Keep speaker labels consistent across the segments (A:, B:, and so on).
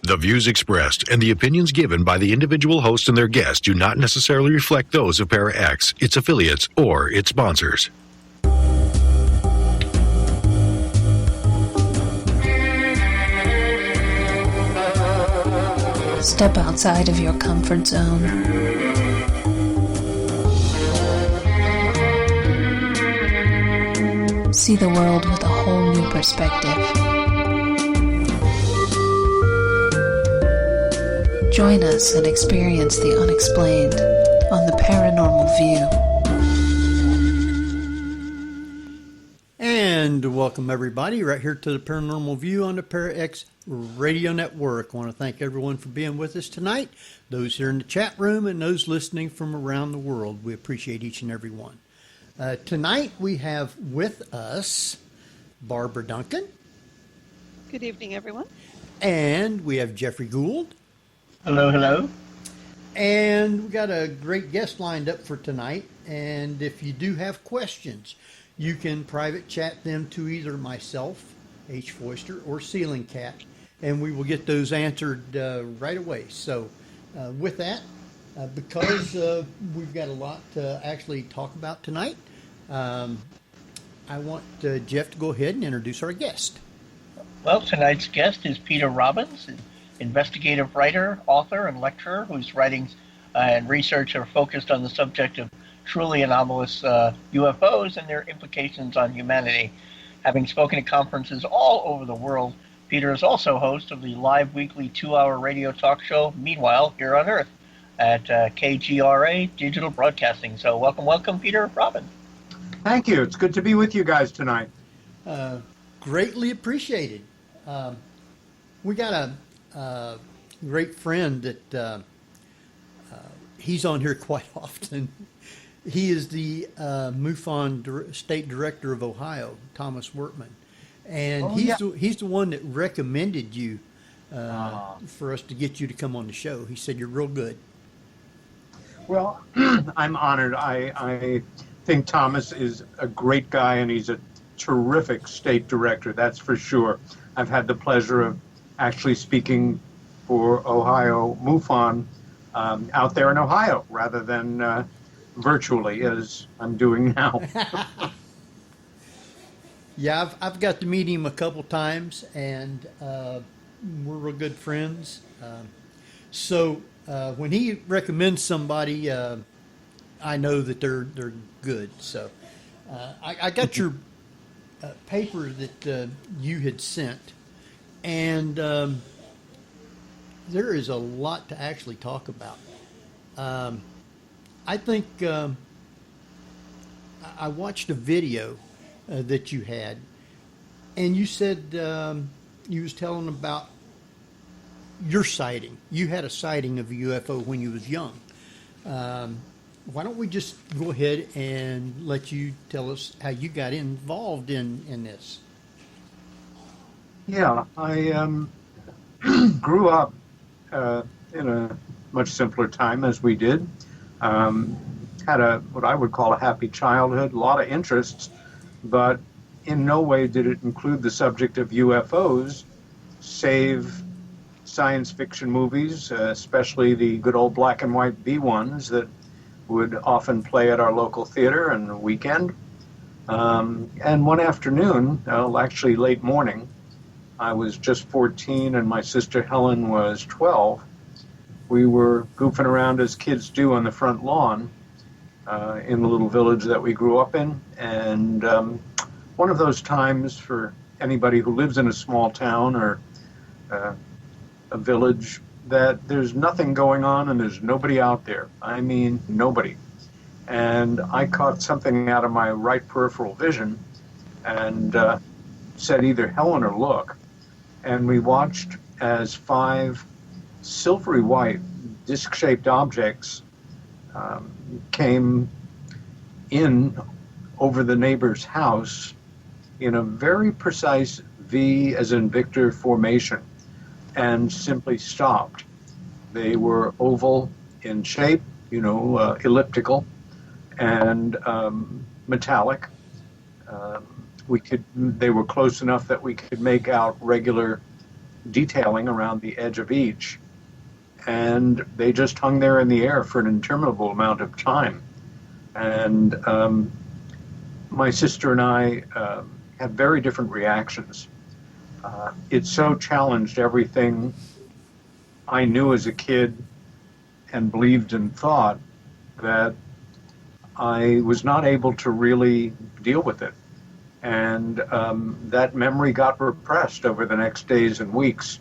A: The views expressed and the opinions given by the individual host and their guests do not necessarily reflect those of Para-X, its affiliates, or its sponsors.
B: Step outside of your comfort zone. See the world with a whole new perspective. Join us and experience the unexplained on the Paranormal View.
C: And welcome everybody right here to the Paranormal View on the Para-X Radio Network. I want to thank everyone for being with us tonight, those here in the chat room and those listening from around the world. We appreciate each and every one. Tonight we have with us Barbara Duncan.
D: Good evening, everyone.
C: And we have Jeffrey Gould.
E: Hello, hello.
C: And we got a great guest lined up for tonight. And if you do have questions, you can private chat them to either myself, H. Foister, or Ceiling Cat, and we will get those answered right away. So with that, because we've got a lot to actually talk about tonight, I want Jeff to go ahead and introduce our guest.
E: Well, tonight's guest is Peter Robbins, an investigative writer, author, and lecturer whose writings and research are focused on the subject of truly anomalous UFOs and their implications on humanity. Having spoken at conferences all over the world, Peter is also host of the live weekly 2-hour radio talk show, Meanwhile, Here on Earth, at KGRA Digital Broadcasting. So welcome, Peter Robbins.
F: Thank you. It's good to be with you guys tonight.
C: Greatly appreciated. We got a great friend that he's on here quite often. He is the MUFON State Director of Ohio, Thomas Wertman. And he's the one that recommended you for us to get you to come on the show. He said you're real good.
F: Well, I'm honored. I think Thomas is a great guy, and he's a terrific state director, that's for sure. I've had the pleasure of actually speaking for Ohio MUFON out there in Ohio rather than virtually, as I'm doing now.
C: Yeah, I've got to meet him a couple times, and we're real good friends. So when he recommends somebody, I know that they're good. So I got your paper that you had sent, and there is a lot to actually talk about. I think I watched a video that you had, and you said you was telling about your sighting. You had a sighting of a UFO when you was young. Why don't we just go ahead and let you tell us how you got involved in this?
F: Yeah, I grew up in a much simpler time as we did. Had what I would call a happy childhood, a lot of interests, but in no way did it include the subject of UFOs, save science fiction movies, especially the good old black and white B ones that would often play at our local theater on the weekend. And one afternoon, actually late morning, I was just 14 and my sister Helen was 12. We were goofing around as kids do on the front lawn in the little village that we grew up in. And one of those times for anybody who lives in a small town or a village that there's nothing going on and there's nobody out there. I mean, nobody. And I caught something out of my right peripheral vision and said either Helen or look. And we watched as 5 silvery white disc-shaped objects came in over the neighbor's house in a very precise V as in Victor formation and simply stopped. They were oval in shape, elliptical and metallic. They were close enough that we could make out regular detailing around the edge of each, and they just hung there in the air for an interminable amount of time. And my sister and I had very different reactions. It so challenged everything I knew as a kid and believed and thought that I was not able to really deal with it. And that memory got repressed over the next days and weeks.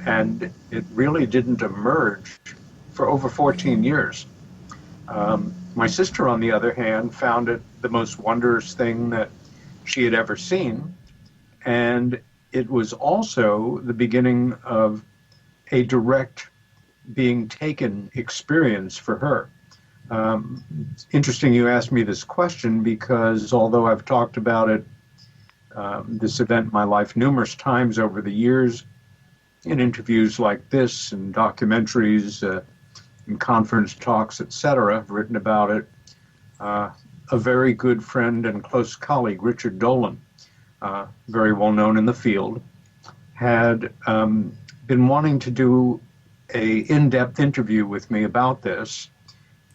F: And it really didn't emerge for over 14 years. My sister, on the other hand, found it the most wondrous thing that she had ever seen. And it was also the beginning of a direct being taken experience for her. It's interesting you asked me this question, because although I've talked about it, this event in my life numerous times over the years, in interviews like this and documentaries, in conference talks, etc., I've written about it. A very good friend and close colleague, Richard Dolan, very well known in the field, had been wanting to do a in-depth interview with me about this,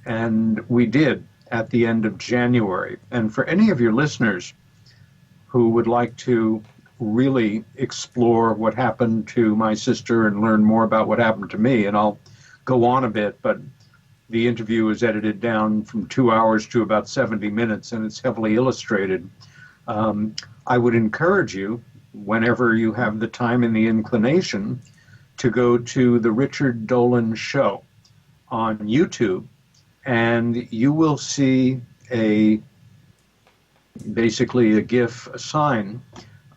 F: and we did at the end of January. And for any of your listeners who would like to really explore what happened to my sister and learn more about what happened to me, and I'll go on a bit, but the interview was edited down from 2 hours to about 70 minutes, and it's heavily illustrated. I would encourage you, whenever you have the time and the inclination, to go to the Richard Dolan Show on YouTube, and you will see basically a GIF, a sign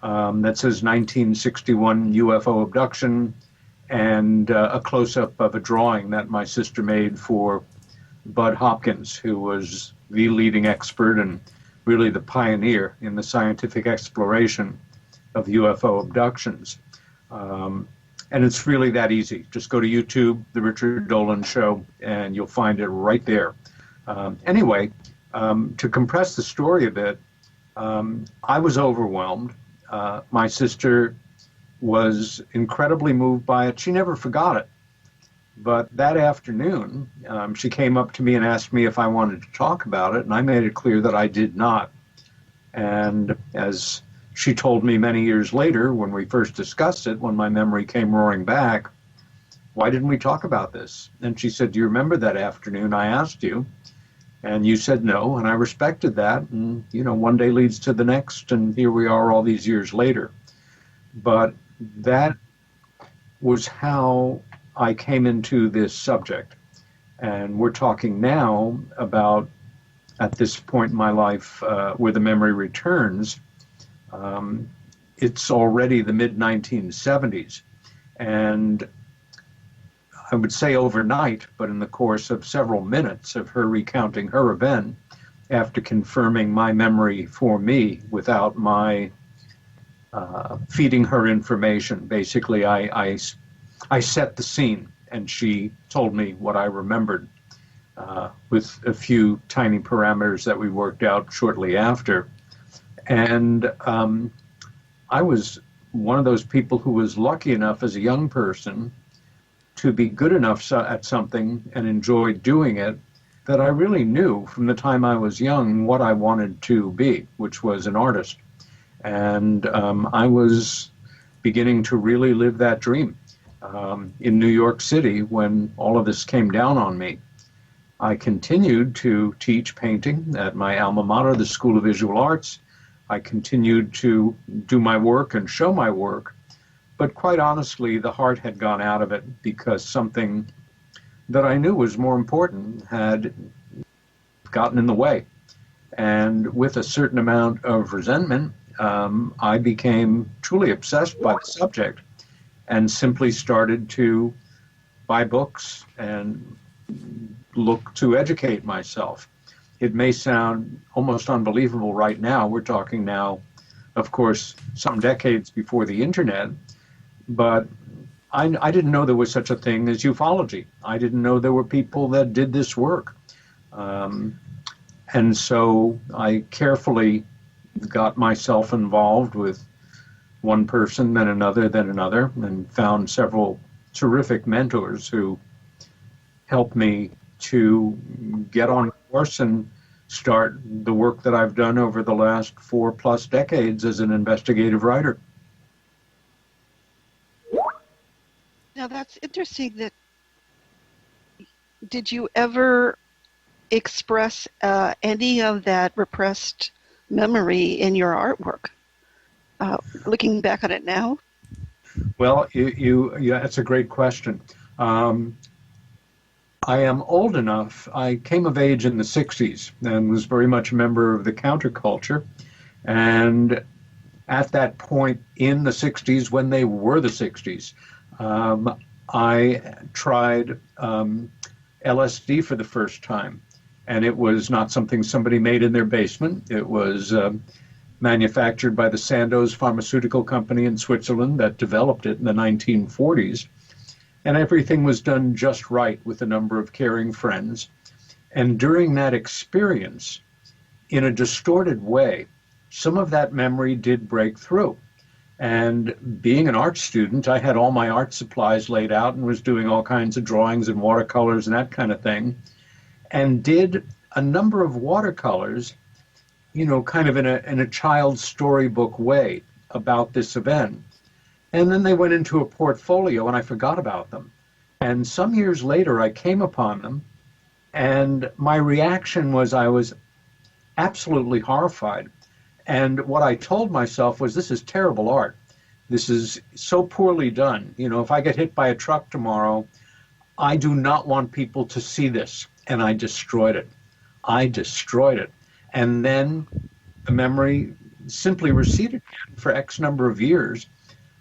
F: that says 1961 UFO abduction, and a close-up of a drawing that my sister made for Bud Hopkins, who was the leading expert and really the pioneer in the scientific exploration of UFO abductions. And it's really that easy. Just go to YouTube, The Richard Dolan Show, and you'll find it right there. Anyway, to compress the story a bit, I was overwhelmed. My sister was incredibly moved by it. She never forgot it. But that afternoon, she came up to me and asked me if I wanted to talk about it, and I made it clear that I did not. And as she told me many years later, when we first discussed it, when my memory came roaring back, why didn't we talk about this? And she said, do you remember that afternoon I asked you? And you said no, and I respected that. And, one day leads to the next, and here we are all these years later. But that was how I came into this subject. And we're talking now about, at this point in my life, where the memory returns, it's already the mid-1970s. And I would say overnight, but in the course of several minutes of her recounting her event, after confirming my memory for me without my feeding her information. Basically, I set the scene, and she told me what I remembered with a few tiny parameters that we worked out shortly after. And I was one of those people who was lucky enough as a young person to be good enough at something and enjoy doing it, that I really knew from the time I was young what I wanted to be, which was an artist. And I was beginning to really live that dream in New York City when all of this came down on me. I continued to teach painting at my alma mater, the School of Visual Arts. I continued to do my work and show my work, but quite honestly, the heart had gone out of it because something that I knew was more important had gotten in the way. And with a certain amount of resentment, I became truly obsessed by the subject and simply started to buy books and look to educate myself. It may sound almost unbelievable right now. We're talking now, of course, some decades before the internet, but I didn't know there was such a thing as ufology. I didn't know there were people that did this work. And so I carefully got myself involved with one person, then another, and found several terrific mentors who helped me to get on course and start the work that I've done over the last 4+ decades as an investigative writer.
D: Now that's interesting. Did you ever express any of that repressed memory in your artwork? Looking back on it now?
F: Well, yeah, that's a great question. I am old enough. I came of age in the 60s and was very much a member of the counterculture. And at that point in the 60s, when they were the 60s, I tried LSD for the first time. And it was not something somebody made in their basement. It was manufactured by the Sandoz Pharmaceutical Company in Switzerland that developed it in the 1940s. And everything was done just right with a number of caring friends. And during that experience, in a distorted way, some of that memory did break through. And being an art student, I had all my art supplies laid out and was doing all kinds of drawings and watercolors and that kind of thing, and did a number of watercolors, kind of in a child's storybook way about this event. And then they went into a portfolio and I forgot about them. And some years later, I came upon them, and my reaction was I was absolutely horrified. And what I told myself was, this is terrible art. This is so poorly done. If I get hit by a truck tomorrow, I do not want people to see this. And I destroyed it. And then the memory simply receded for X number of years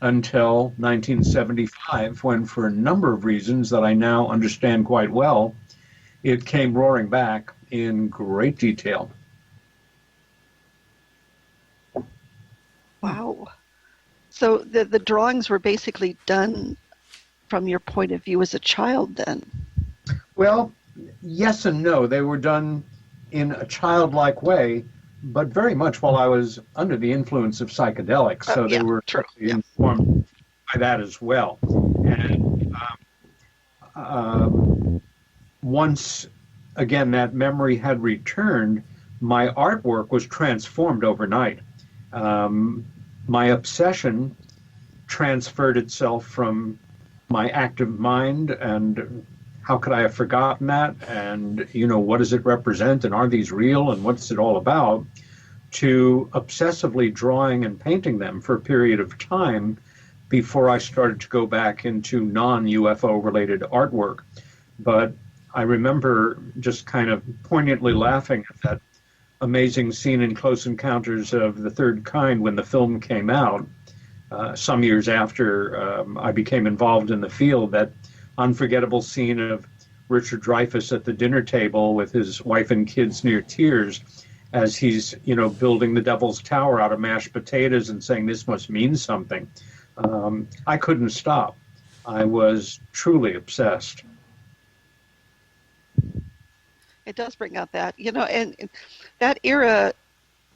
F: until 1975, when, for a number of reasons that I now understand quite well, it came roaring back in great detail.
D: Wow. So the drawings were basically done from your point of view as a child then?
F: Well, yes and no. They were done in a childlike way, but very much while I was under the influence of psychedelics. So they were informed by that as well. And once, again, that memory had returned, my artwork was transformed overnight. My obsession transferred itself from my active mind, and how could I have forgotten that? And, what does it represent? And are these real? And what's it all about? To obsessively drawing and painting them for a period of time before I started to go back into non-UFO related artwork. But I remember just kind of poignantly laughing at that amazing scene in Close Encounters of the Third Kind when the film came out, some years after I became involved in the field, that unforgettable scene of Richard Dreyfuss at the dinner table with his wife and kids near tears as he's, building the Devil's Tower out of mashed potatoes and saying, this must mean something. I couldn't stop. I was truly obsessed.
D: It does bring out that, and that era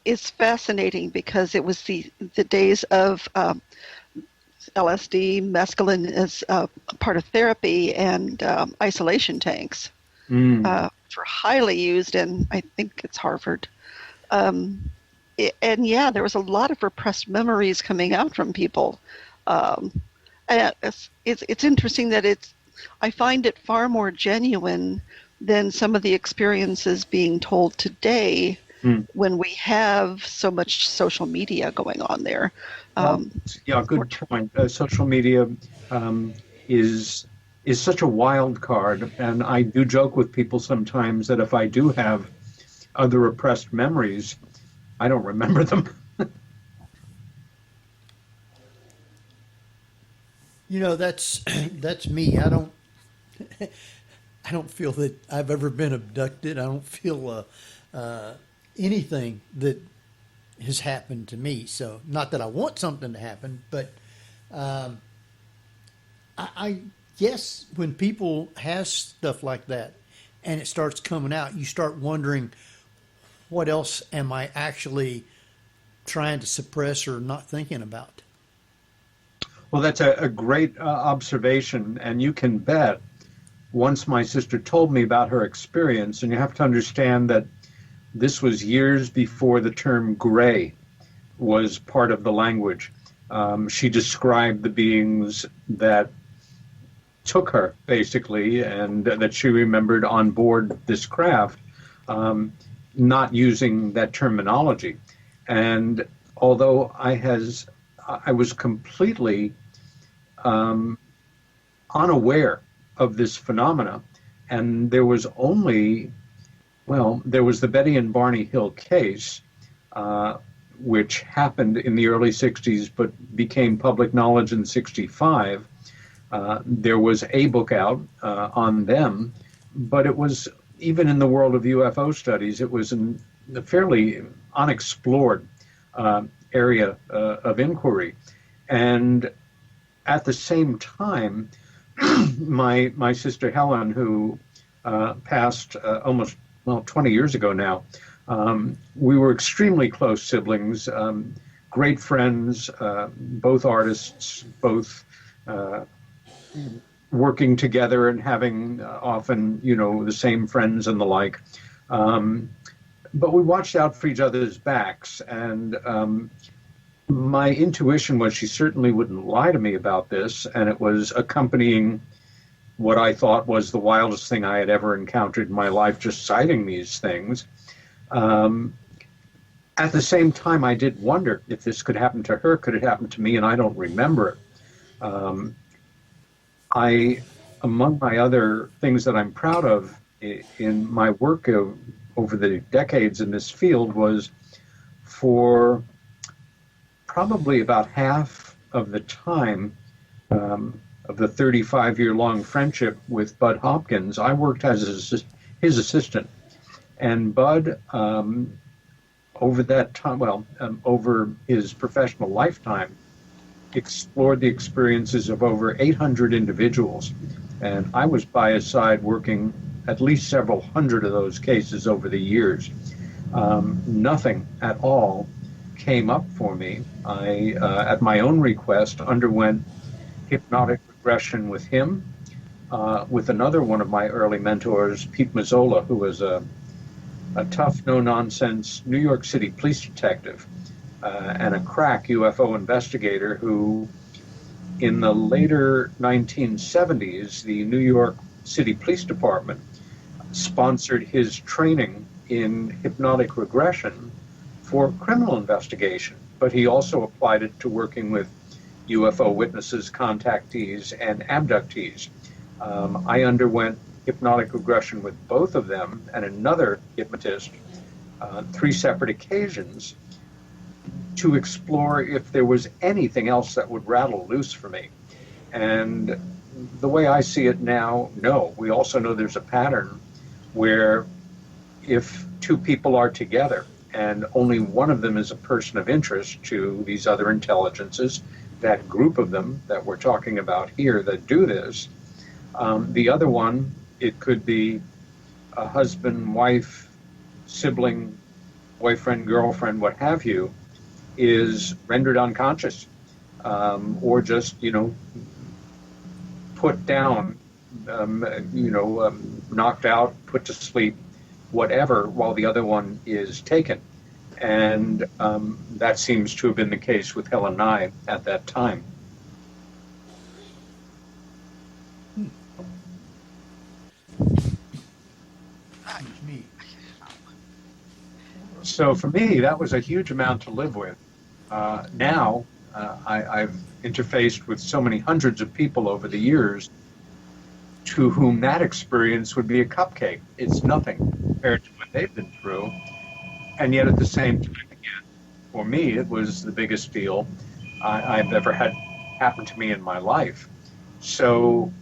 D: is fascinating because it was the days of LSD, mescaline as part of therapy, and isolation tanks, which were highly used, and I think it's Harvard. And there was a lot of repressed memories coming out from people. And it's interesting that I find it far more genuine than some of the experiences being told today when we have so much social media going on there.
F: Good point. Social media is such a wild card, and I do joke with people sometimes that if I do have other repressed memories, I don't remember them.
C: That's me. I don't feel that I've ever been abducted. I don't feel anything that has happened to me. So, not that I want something to happen, but I guess when people has stuff like that and it starts coming out, you start wondering, what else am I actually trying to suppress or not thinking about?
F: Well, that's a great observation, and you can bet once my sister told me about her experience, and you have to understand that this was years before the term gray was part of the language. She described the beings that took her, basically, and that she remembered on board this craft, not using that terminology. And although I was completely unaware of this phenomena, and there was the Betty and Barney Hill case, which happened in the early 60s but became public knowledge in 65. There was a book out on them, but it was, even in the world of UFO studies, it was in a fairly unexplored area of inquiry. And at the same time, my sister Helen, who passed almost 20 years ago now, we were extremely close siblings, great friends, both artists, both working together and having often, the same friends and the like. But we watched out for each other's backs, and my intuition was she certainly wouldn't lie to me about this, and it was accompanying what I thought was the wildest thing I had ever encountered in my life, just citing these things. At the same time, I did wonder if this could happen to her, could it happen to me, and I don't remember it. Among my other things that I'm proud of in my work over the decades in this field was, for probably about half of the time of the 35-year-long friendship with Bud Hopkins, I worked as his assistant. And Bud, over that time, over his professional lifetime, explored the experiences of over 800 individuals. And I was by his side working at least several hundred of those cases over the years. Nothing at all came up for me. I, at my own request, underwent hypnotic regression with him, with another one of my early mentors, Pete Mazzola, who was a tough, no-nonsense New York City police detective and a crack UFO investigator who, in the later 1970s, the New York City Police Department sponsored his training in hypnotic regression for criminal investigation, but he also applied it to working with UFO witnesses, contactees, and abductees. I underwent hypnotic regression with both of them and another hypnotist, 3 separate occasions, to explore if there was anything else that would rattle loose for me. And the way I see it now, no. We also know there's a pattern where if 2 people are together and only one of them is a person of interest to these other intelligences, that group of them that we're talking about here that do this, the other one, it could be a husband, wife, sibling, boyfriend, girlfriend, what have you, is rendered unconscious, or just, put down, knocked out, put to sleep, whatever, while the other one is taken. And that seems to have been the case with Helen and I at that time. So for me, that was a huge amount to live with. Now, I've interfaced with so many hundreds of people over the years to whom that experience would be a cupcake. It's nothing compared to what they've been through. And yet at the same time, again, for me, it was the biggest deal I've ever had happen to me in my life. So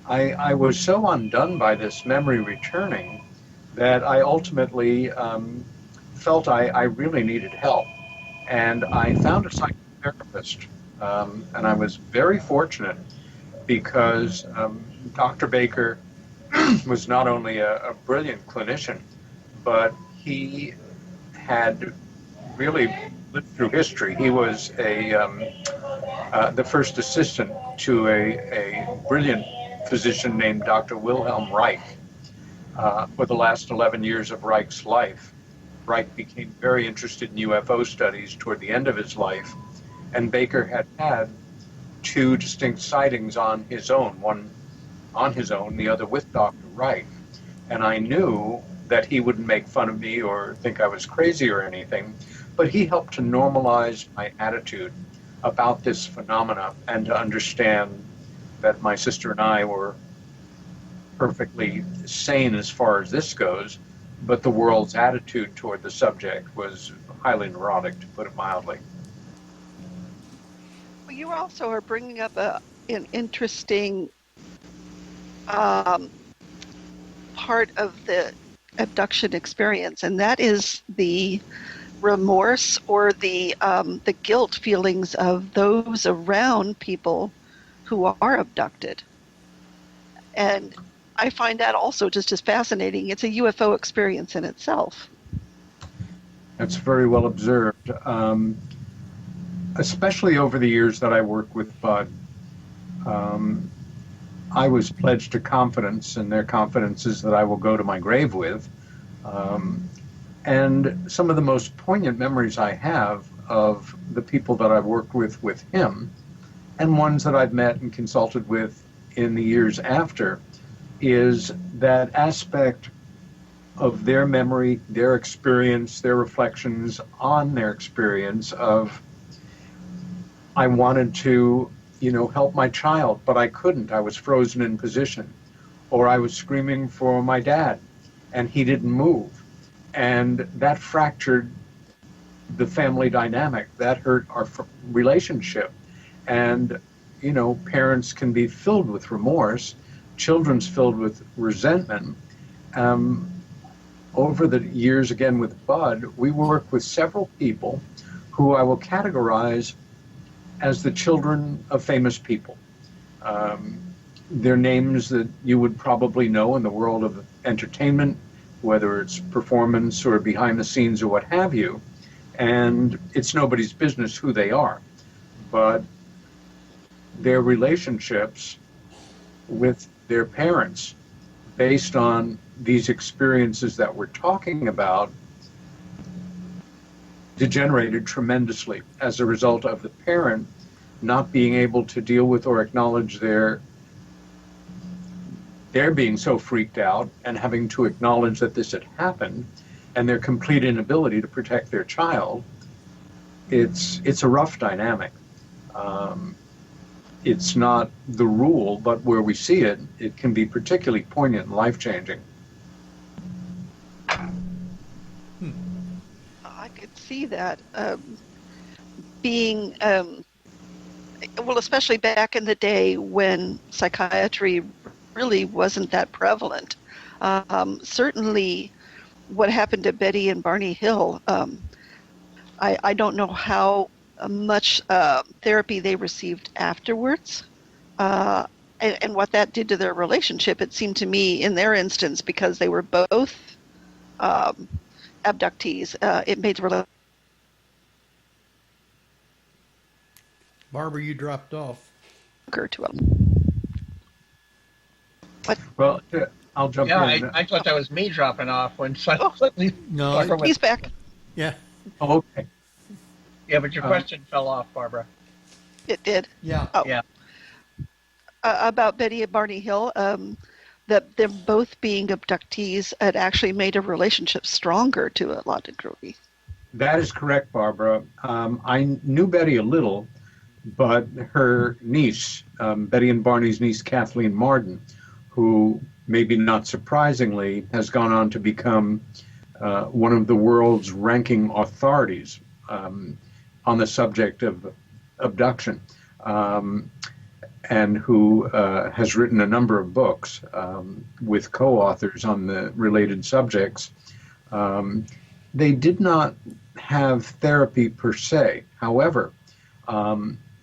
F: I was so undone by this memory returning that I ultimately felt I really needed help. And I found a psychotherapist. And I was very fortunate because Dr. Baker was not only a brilliant clinician, but he had really lived through history. He was a the first assistant to a brilliant physician named Dr. Wilhelm Reich. For the last 11 years of Reich's life, Reich became very interested in UFO studies toward the end of his life, and Baker had two distinct sightings on his own, one on his own, the other with Dr. Reich. And I knew that he wouldn't make fun of me or think I was crazy or anything, but he helped to normalize my attitude about this phenomena and to understand that my sister and I were perfectly sane as far as this goes, but the world's attitude toward the subject was highly neurotic, to put it mildly.
D: Well, you also are bringing up an interesting part of the abduction experience, and that is the remorse or the guilt feelings of those around people who are abducted. And I find that also just as fascinating. It's a UFO experience in itself.
F: That's very well observed. Especially over the years that I worked with Bud, I was pledged to confidence, and their confidence is that I will go to my grave with. And some of the most poignant memories I have of the people that I've worked with him, and ones that I've met and consulted with in the years after, is that aspect of their memory, their experience, their reflections on their experience of, I wanted to, help my child, but I couldn't. I was frozen in position. Or I was screaming for my dad, and he didn't move. And that fractured the family dynamic. That hurt our relationship. And, parents can be filled with remorse. Children's filled with resentment. Over the years, again, with Bud, we work with several people who I will categorize as the children of famous people. They're names that you would probably know in the world of entertainment, whether it's performance or behind the scenes or what have you. And it's nobody's business who they are. But their relationships with their parents, based on these experiences that we're talking about, degenerated tremendously as a result of the parent not being able to deal with or acknowledge their being so freaked out and having to acknowledge that this had happened, and their complete inability to protect their child. It's a rough dynamic. It's not the rule, but where we see it, it can be particularly poignant and life-changing.
D: I could see that being, well, especially back in the day when psychiatry really wasn't that prevalent. Certainly what happened to Betty and Barney Hill, I don't know how much therapy they received afterwards, and what that did to their relationship. It seemed to me in their instance, because they were both abductees, it made the relationship.
C: Barbara, you dropped off.
D: To them. What?
F: Well, I'll jump in.
E: I thought that was me dropping off when suddenly.
C: No,
D: He's back.
C: yeah,
F: Oh, okay.
E: Yeah, but your question fell off, Barbara.
D: It did.
C: yeah.
D: Oh.
E: Yeah.
D: About Betty and Barney Hill, that them both being abductees had actually made a relationship stronger to a lot of degree.
F: That is correct, Barbara. I knew Betty a little, but her niece, Betty and Barney's niece, Kathleen Marden, who, maybe not surprisingly, has gone on to become one of the world's ranking authorities on the subject of abduction, and who has written a number of books with co-authors on the related subjects. They did not have therapy per se. However,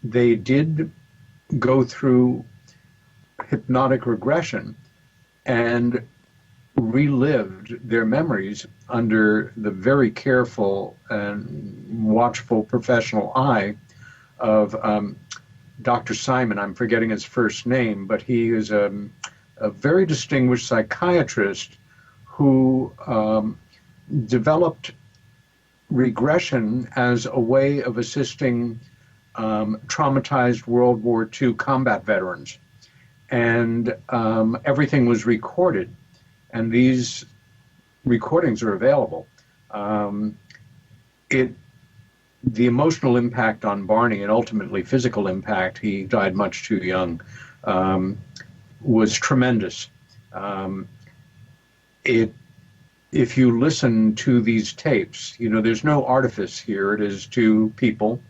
F: they did go through hypnotic regression and relived their memories under the very careful and watchful professional eye of Dr. Simon. I'm forgetting his first name, but he is a very distinguished psychiatrist who developed regression as a way of assisting traumatized World War II combat veterans. And everything was recorded, and these recordings are available. The emotional impact on Barney, and ultimately physical impact, he died much too young, was tremendous. If you listen to these tapes, there's no artifice here. It is two people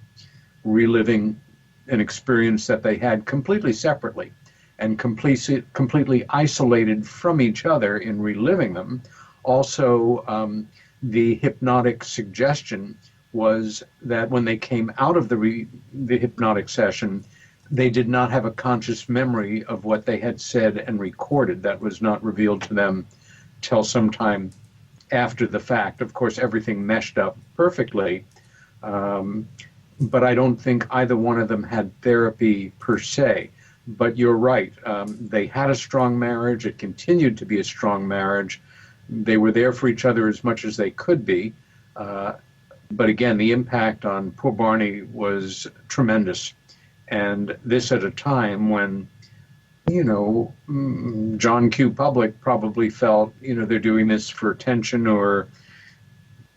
F: reliving an experience that they had completely separately and completely isolated from each other in reliving them. Also, the hypnotic suggestion was that when they came out of the hypnotic session, they did not have a conscious memory of what they had said and recorded. That was not revealed to them till sometime after the fact. Of course, everything meshed up perfectly, but I don't think either one of them had therapy per se. But you're right. They had a strong marriage. It continued to be a strong marriage. They were there for each other as much as they could be. But again, the impact on poor Barney was tremendous. And this at a time when, John Q. Public probably felt, they're doing this for attention, or,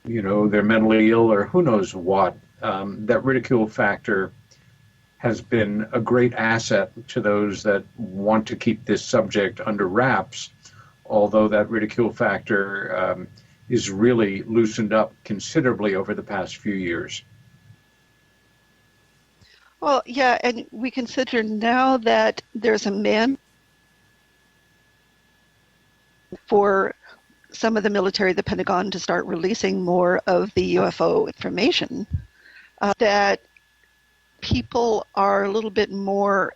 F: they're mentally ill, or who knows what. That ridicule factor has been a great asset to those that want to keep this subject under wraps, although that ridicule factor is really loosened up considerably over the past few years.
D: Well, yeah, and we consider now that there's a man for some of the military, the Pentagon, to start releasing more of the UFO information, that people are a little bit more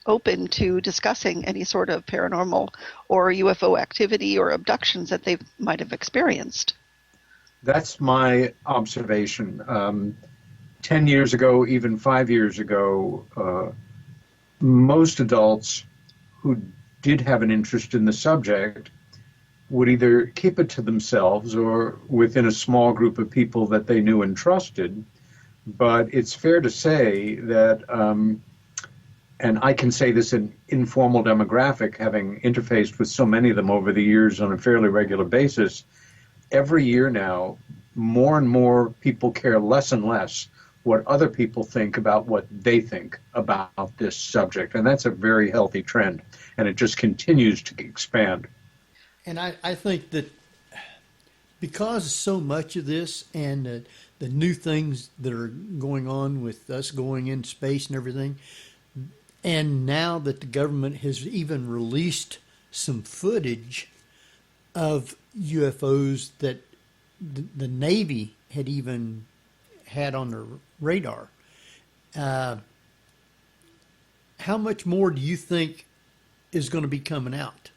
D: open to discussing any sort of paranormal or UFO activity or abductions that they might have experienced.
F: That's my observation. 10 years ago, even 5 years ago, most adults who did have an interest in the subject would either keep it to themselves or within a small group of people that they knew and trusted. But it's fair to say that, and I can say this in informal demographic, having interfaced with so many of them over the years on a fairly regular basis, every year now, more and more people care less and less what other people think about what they think about this subject. And that's a very healthy trend, and it just continues to expand.
C: And I think that because so much of this and the new things that are going on with us going into space and everything, and now that the government has even released some footage of UFOs that the Navy had even had on their radar, how much more do you think is going to be coming out?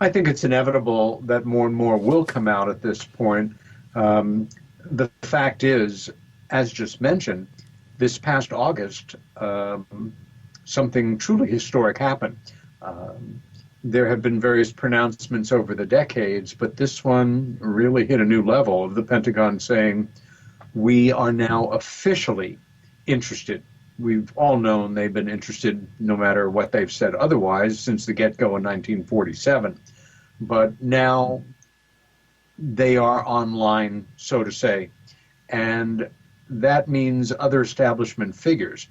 F: I think it's inevitable that more and more will come out at this point. The fact is, as just mentioned, this past August, something truly historic happened. There have been various pronouncements over the decades, but this one really hit a new level of the Pentagon saying, we are now officially interested. We've all known they've been interested no matter what they've said otherwise since the get-go in 1947. But now they are online, so to say. And that means other establishment figures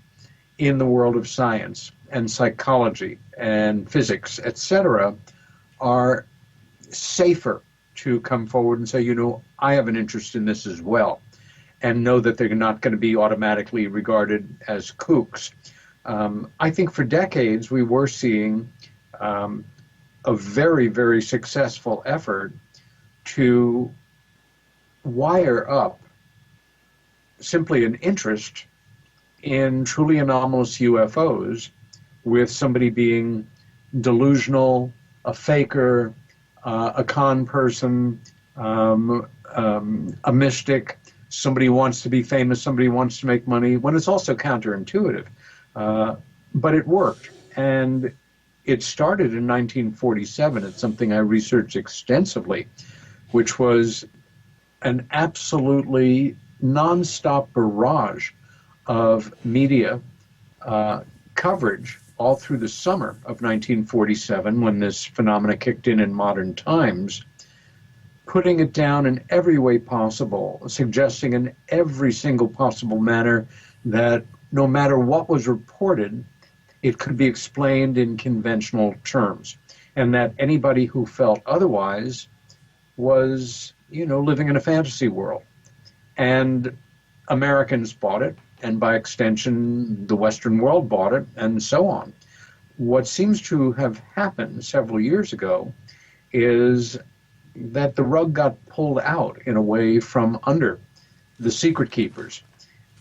F: in the world of science and psychology and physics, etc., are safer to come forward and say, I have an interest in this as well, and know that they're not going to be automatically regarded as kooks. I think for decades we were seeing a very, very successful effort to wire up simply an interest in truly anomalous UFOs with somebody being delusional, a faker, a con person, a mystic, somebody wants to be famous, somebody wants to make money, when it's also counterintuitive. But it worked. And it started in 1947. It's something I researched extensively, which was an absolutely nonstop barrage of media coverage all through the summer of 1947, when this phenomena kicked in modern times, putting it down in every way possible, suggesting in every single possible manner that no matter what was reported, it could be explained in conventional terms, and that anybody who felt otherwise was, living in a fantasy world. And Americans bought it, and by extension, the Western world bought it, and so on. What seems to have happened several years ago is that the rug got pulled out, in a way, from under the secret keepers.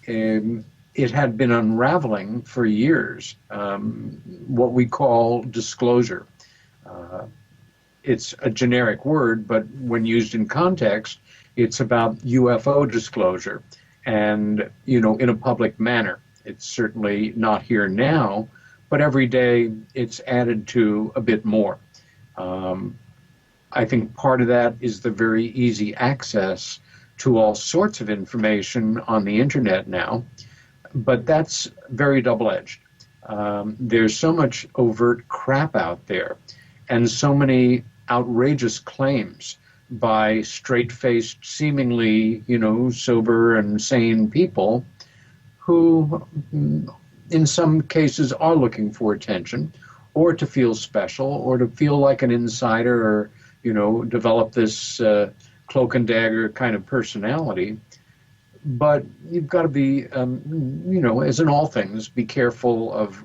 F: It had been unraveling for years, what we call disclosure. It's a generic word, but when used in context, it's about UFO disclosure, and, in a public manner. It's certainly not here now, but every day it's added to a bit more. I think part of that is the very easy access to all sorts of information on the internet now, but that's very double-edged. There's so much overt crap out there, and so many outrageous claims by straight-faced, seemingly, sober and sane people who, in some cases, are looking for attention, or to feel special, or to feel like an insider, or, develop this cloak and dagger kind of personality. But you've got to be, as in all things, be careful of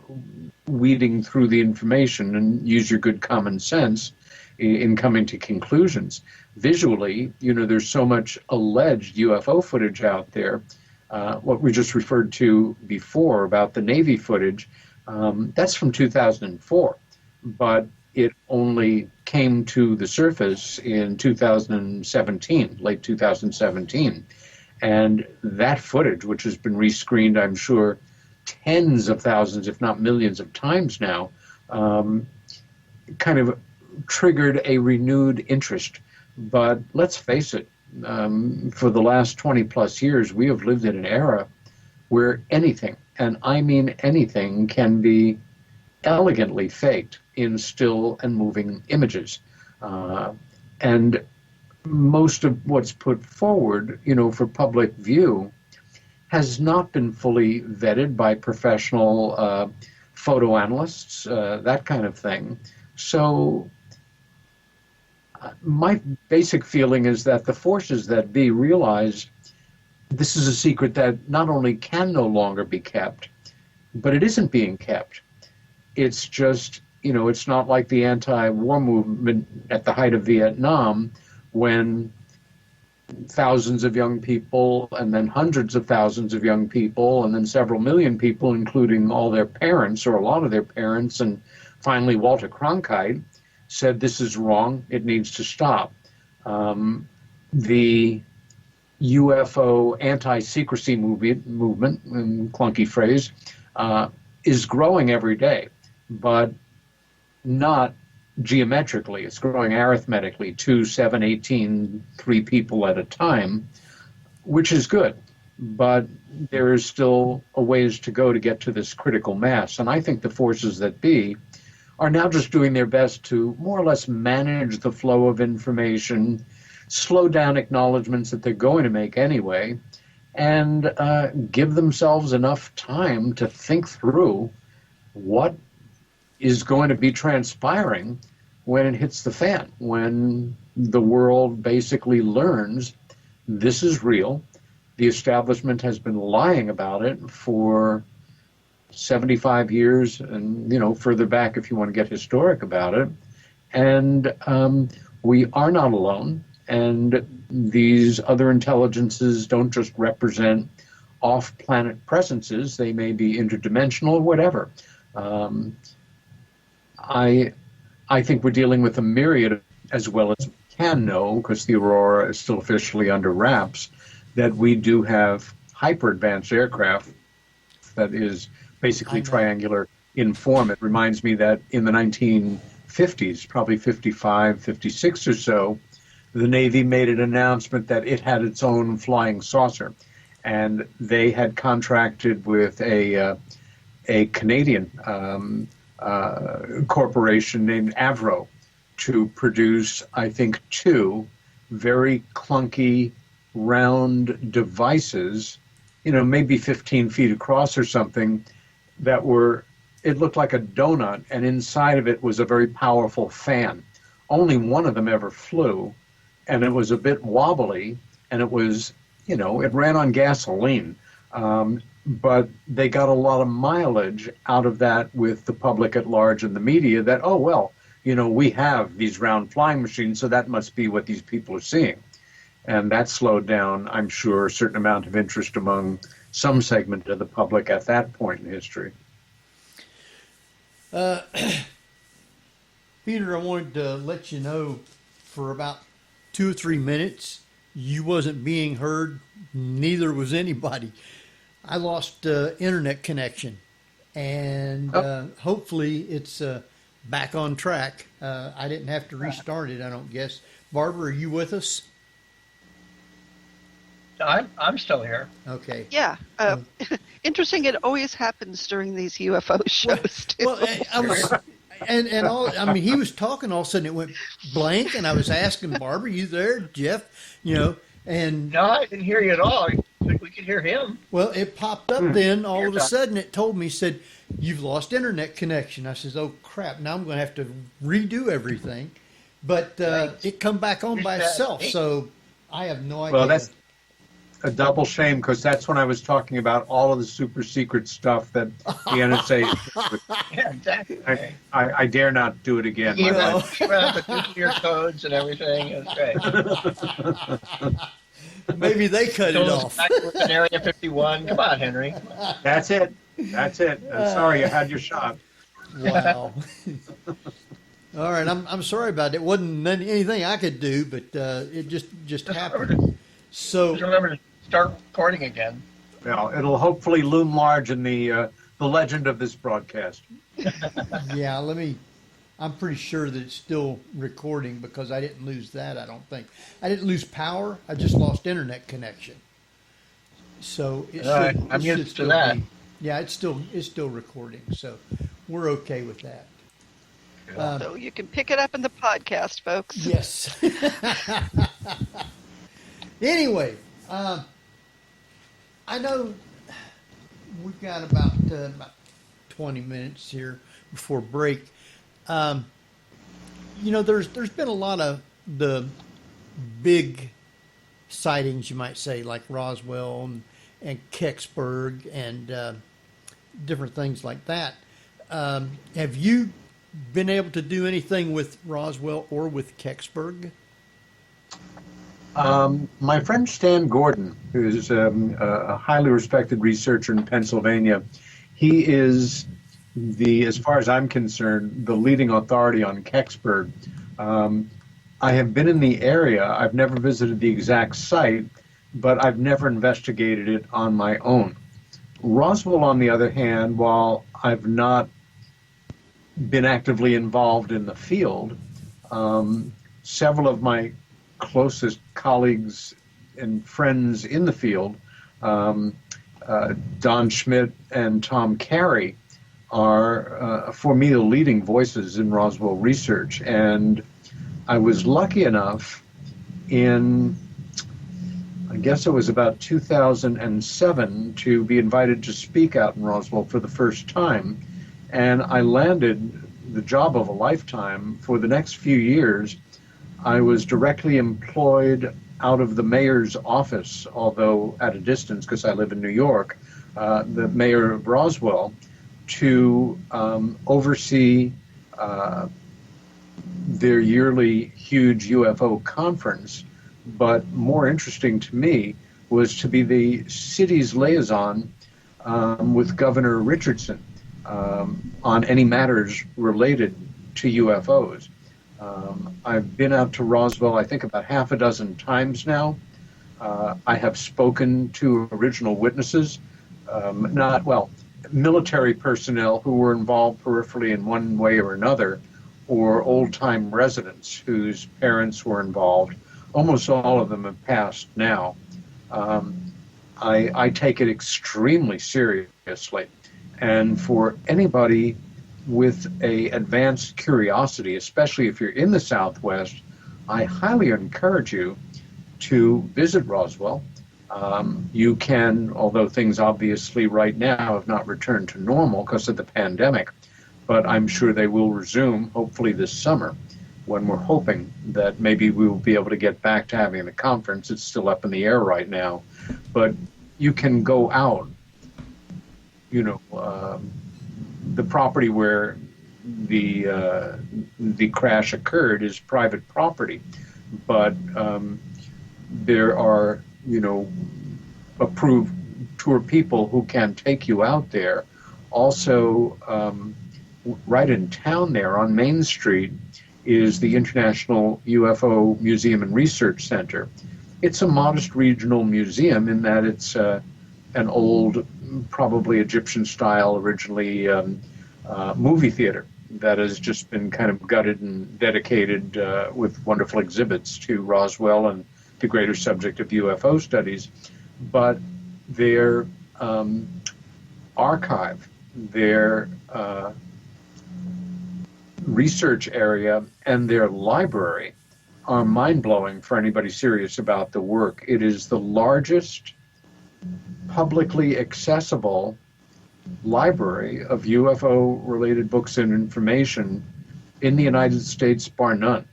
F: weeding through the information and use your good common sense in coming to conclusions. Visually, there's so much alleged UFO footage out there. What we just referred to before about the Navy footage, that's from 2004, but it only came to the surface in 2017, late 2017. And that footage, which has been rescreened, I'm sure, tens of thousands, if not millions of times now, kind of triggered a renewed interest. But let's face it, for the last 20 plus years, we have lived in an era where anything, and I mean anything, can be elegantly faked in still and moving images. And most of what's put forward, for public view has not been fully vetted by professional photo analysts, that kind of thing. So my basic feeling is that the forces that be realize this is a secret that not only can no longer be kept, but it isn't being kept. It's just, it's not like the anti-war movement at the height of Vietnam, when thousands of young people, and then hundreds of thousands of young people, and then several million people, including all their parents, or a lot of their parents, and finally Walter Cronkite, said this is wrong, it needs to stop. The UFO anti-secrecy movement, clunky phrase, is growing every day, but not geometrically. It's growing arithmetically, 2, 7, 18, 3 people at a time, which is good. But there is still a ways to go to get to this critical mass. And I think the forces that be are now just doing their best to more or less manage the flow of information, slow down acknowledgments that they're going to make anyway, and give themselves enough time to think through what is going to be transpiring when it hits the fan, when the world basically learns this is real. The establishment has been lying about it for 75 years, and further back if you want to get historic about it. And we are not alone, and these other intelligences don't just represent off-planet presences. They may be interdimensional, whatever. I think we're dealing with a myriad, as well as we can know, because the aurora is still officially under wraps, that we do have hyper advanced aircraft that is basically triangular in form. It reminds me that in the 1950s, probably 55, 56 or so, the Navy made an announcement that it had its own flying saucer. And they had contracted with a Canadian corporation named Avro to produce, I think, 2 very clunky, round devices, maybe 15 feet across or something, that it looked like a donut, and inside of it was a very powerful fan. Only one of them ever flew, and it was a bit wobbly, and it was, it ran on gasoline. But they got a lot of mileage out of that with the public at large and the media that, oh, well, we have these round flying machines, so that must be what these people are seeing. And that slowed down, I'm sure, a certain amount of interest among some segment of the public at that point in history.
C: Peter, I wanted to let you know for about 2 or 3 minutes, you wasn't being heard, neither was anybody. I lost internet connection, and hopefully it's back on track. I didn't have to restart it, I don't guess. Barbara, are you with us?
E: I'm still here.
C: Okay.
D: Yeah. Interesting. It always happens during these UFO shows, too.
C: Well, he was talking, all of a sudden it went blank, and I was asking Barbara, you there, Jeff? And
E: no, I didn't hear you at all. We could hear him.
C: Well, it popped up then. All of a sudden, it told me, said, you've lost internet connection. I says, oh, crap. Now I'm going to have to redo everything. But it come back on by itself, so I have no idea.
F: Well, that's a double shame, because that's when I was talking about all of the super secret stuff that the NSA...
E: Yeah, exactly.
F: I dare not do it again.
E: The nuclear codes and everything. That's right.
C: Maybe they cut it off.
E: Back with an Area 51. Come on, Henry.
F: That's it. Sorry, you had your shot.
C: Wow. All right, I'm sorry about it. It wasn't anything I could do, but it just happened. So
E: remember to start recording again.
F: Well, it'll hopefully loom large in the legend of this broadcast.
C: Yeah, I'm pretty sure that it's still recording, because I didn't lose that, I don't think. I didn't lose power, I just lost internet connection. So it should,
E: I'm used to
C: still
E: that.
C: Yeah, it's still recording, so we're okay with that.
D: So you can pick it up in the podcast, folks.
C: Yes. Anyway, I know we've got about 20 minutes here before break. There's been a lot of the big sightings, you might say, like Roswell and Kecksburg and different things like that. Have you been able to do anything with Roswell or with Kecksburg?
F: My friend Stan Gordon, who is a highly respected researcher in Pennsylvania, he is as far as I'm concerned, the leading authority on Kecksburg. I have been in the area. I've never visited the exact site, but I've never investigated it on my own. Roswell, on the other hand, while I've not been actively involved in the field, several of my closest colleagues and friends in the field, Don Schmidt and Tom Carey, are, for me, the leading voices in Roswell research. And I was lucky enough in, I guess it was about 2007, to be invited to speak out in Roswell for the first time. And I landed the job of a lifetime. For the next few years, I was directly employed out of the mayor's office, although at a distance because I live in New York, the mayor of Roswell, to oversee their yearly huge UFO conference. But more interesting to me was to be the city's liaison with Governor Richardson on any matters related to UFOs. I've been out to Roswell, I think, about half a dozen times now. I have spoken to original witnesses, military personnel who were involved peripherally in one way or another, or old-time residents whose parents were involved. Almost all of them have passed now. I take it extremely seriously. And for anybody with a advanced curiosity, especially if you're in the Southwest, I highly encourage you to visit Roswell. You can, although things obviously right now have not returned to normal because of the pandemic, but I'm sure they will resume, hopefully this summer, when we're hoping that maybe we will be able to get back to having the conference. It's still up in the air right now, but you can go out. The property where the crash occurred is private property, but there are, approved tour people who can take you out there. Also, right in town there on Main Street is the International UFO Museum and Research Center. It's a modest regional museum in that it's an old, probably Egyptian-style, originally movie theater that has just been kind of gutted and dedicated with wonderful exhibits to Roswell and the greater subject of UFO studies. But their archive, their research area, and their library are mind-blowing for anybody serious about the work. It is the largest publicly accessible library of UFO-related books and information in the United States, bar none.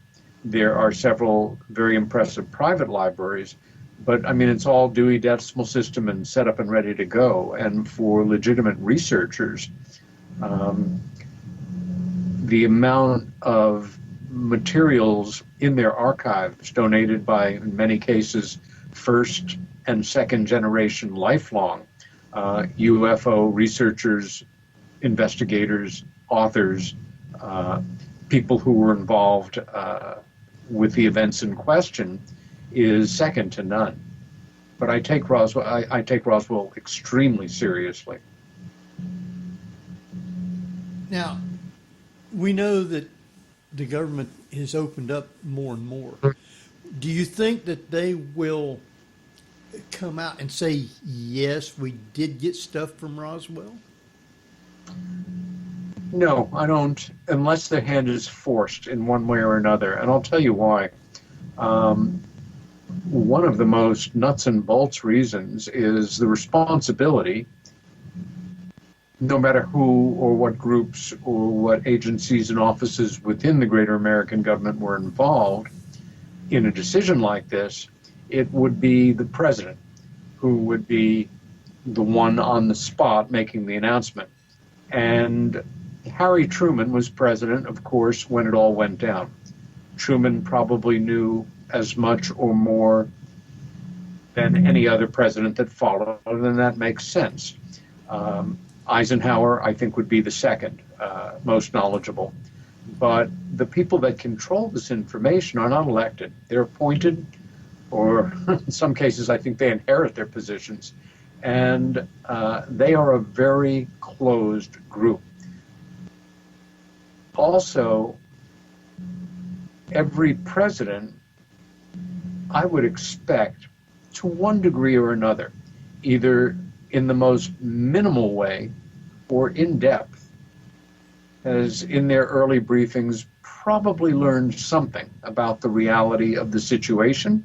F: There are several very impressive private libraries, but I mean, it's all Dewey Decimal System and set up and ready to go. And for legitimate researchers, the amount of materials in their archives donated by, in many cases, first and second generation lifelong UFO researchers, investigators, authors, people who were involved with the events in question, is second to none. But I take Roswell extremely seriously.
C: Now, we know that the government has opened up more and more. Do you think that they will come out and say, yes, we did get stuff from Roswell?
F: No, I don't, unless their hand is forced in one way or another. And I'll tell you why. One of the most nuts and bolts reasons is the responsibility, no matter who or what groups or what agencies and offices within the greater American government were involved in a decision like this, it would be the president who would be the one on the spot making the announcement. And Harry Truman was president, of course, when it all went down. Truman probably knew as much or more than any other president that followed, and that makes sense. Eisenhower, I think, would be the second most knowledgeable. But the people that control this information are not elected. They're appointed, or in some cases, I think they inherit their positions. And they are a very closed group. Also, every president, I would expect, to one degree or another, either in the most minimal way or in depth, has in their early briefings probably learned something about the reality of the situation.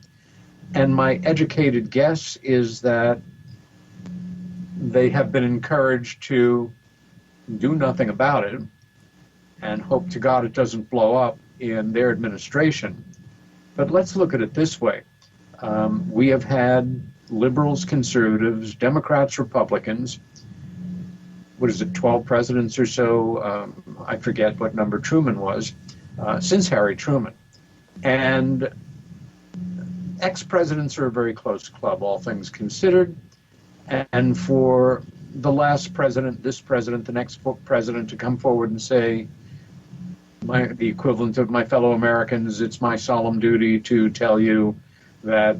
F: And my educated guess is that they have been encouraged to do nothing about it and hope to God it doesn't blow up in their administration. But let's look at it this way. We have had liberals, conservatives, Democrats, Republicans, 12 presidents or so, I forget what number Truman was, since Harry Truman. And ex-presidents are a very close club, all things considered. And for the last president, this president, the next president to come forward and say, the equivalent of my fellow Americans, it's my solemn duty to tell you that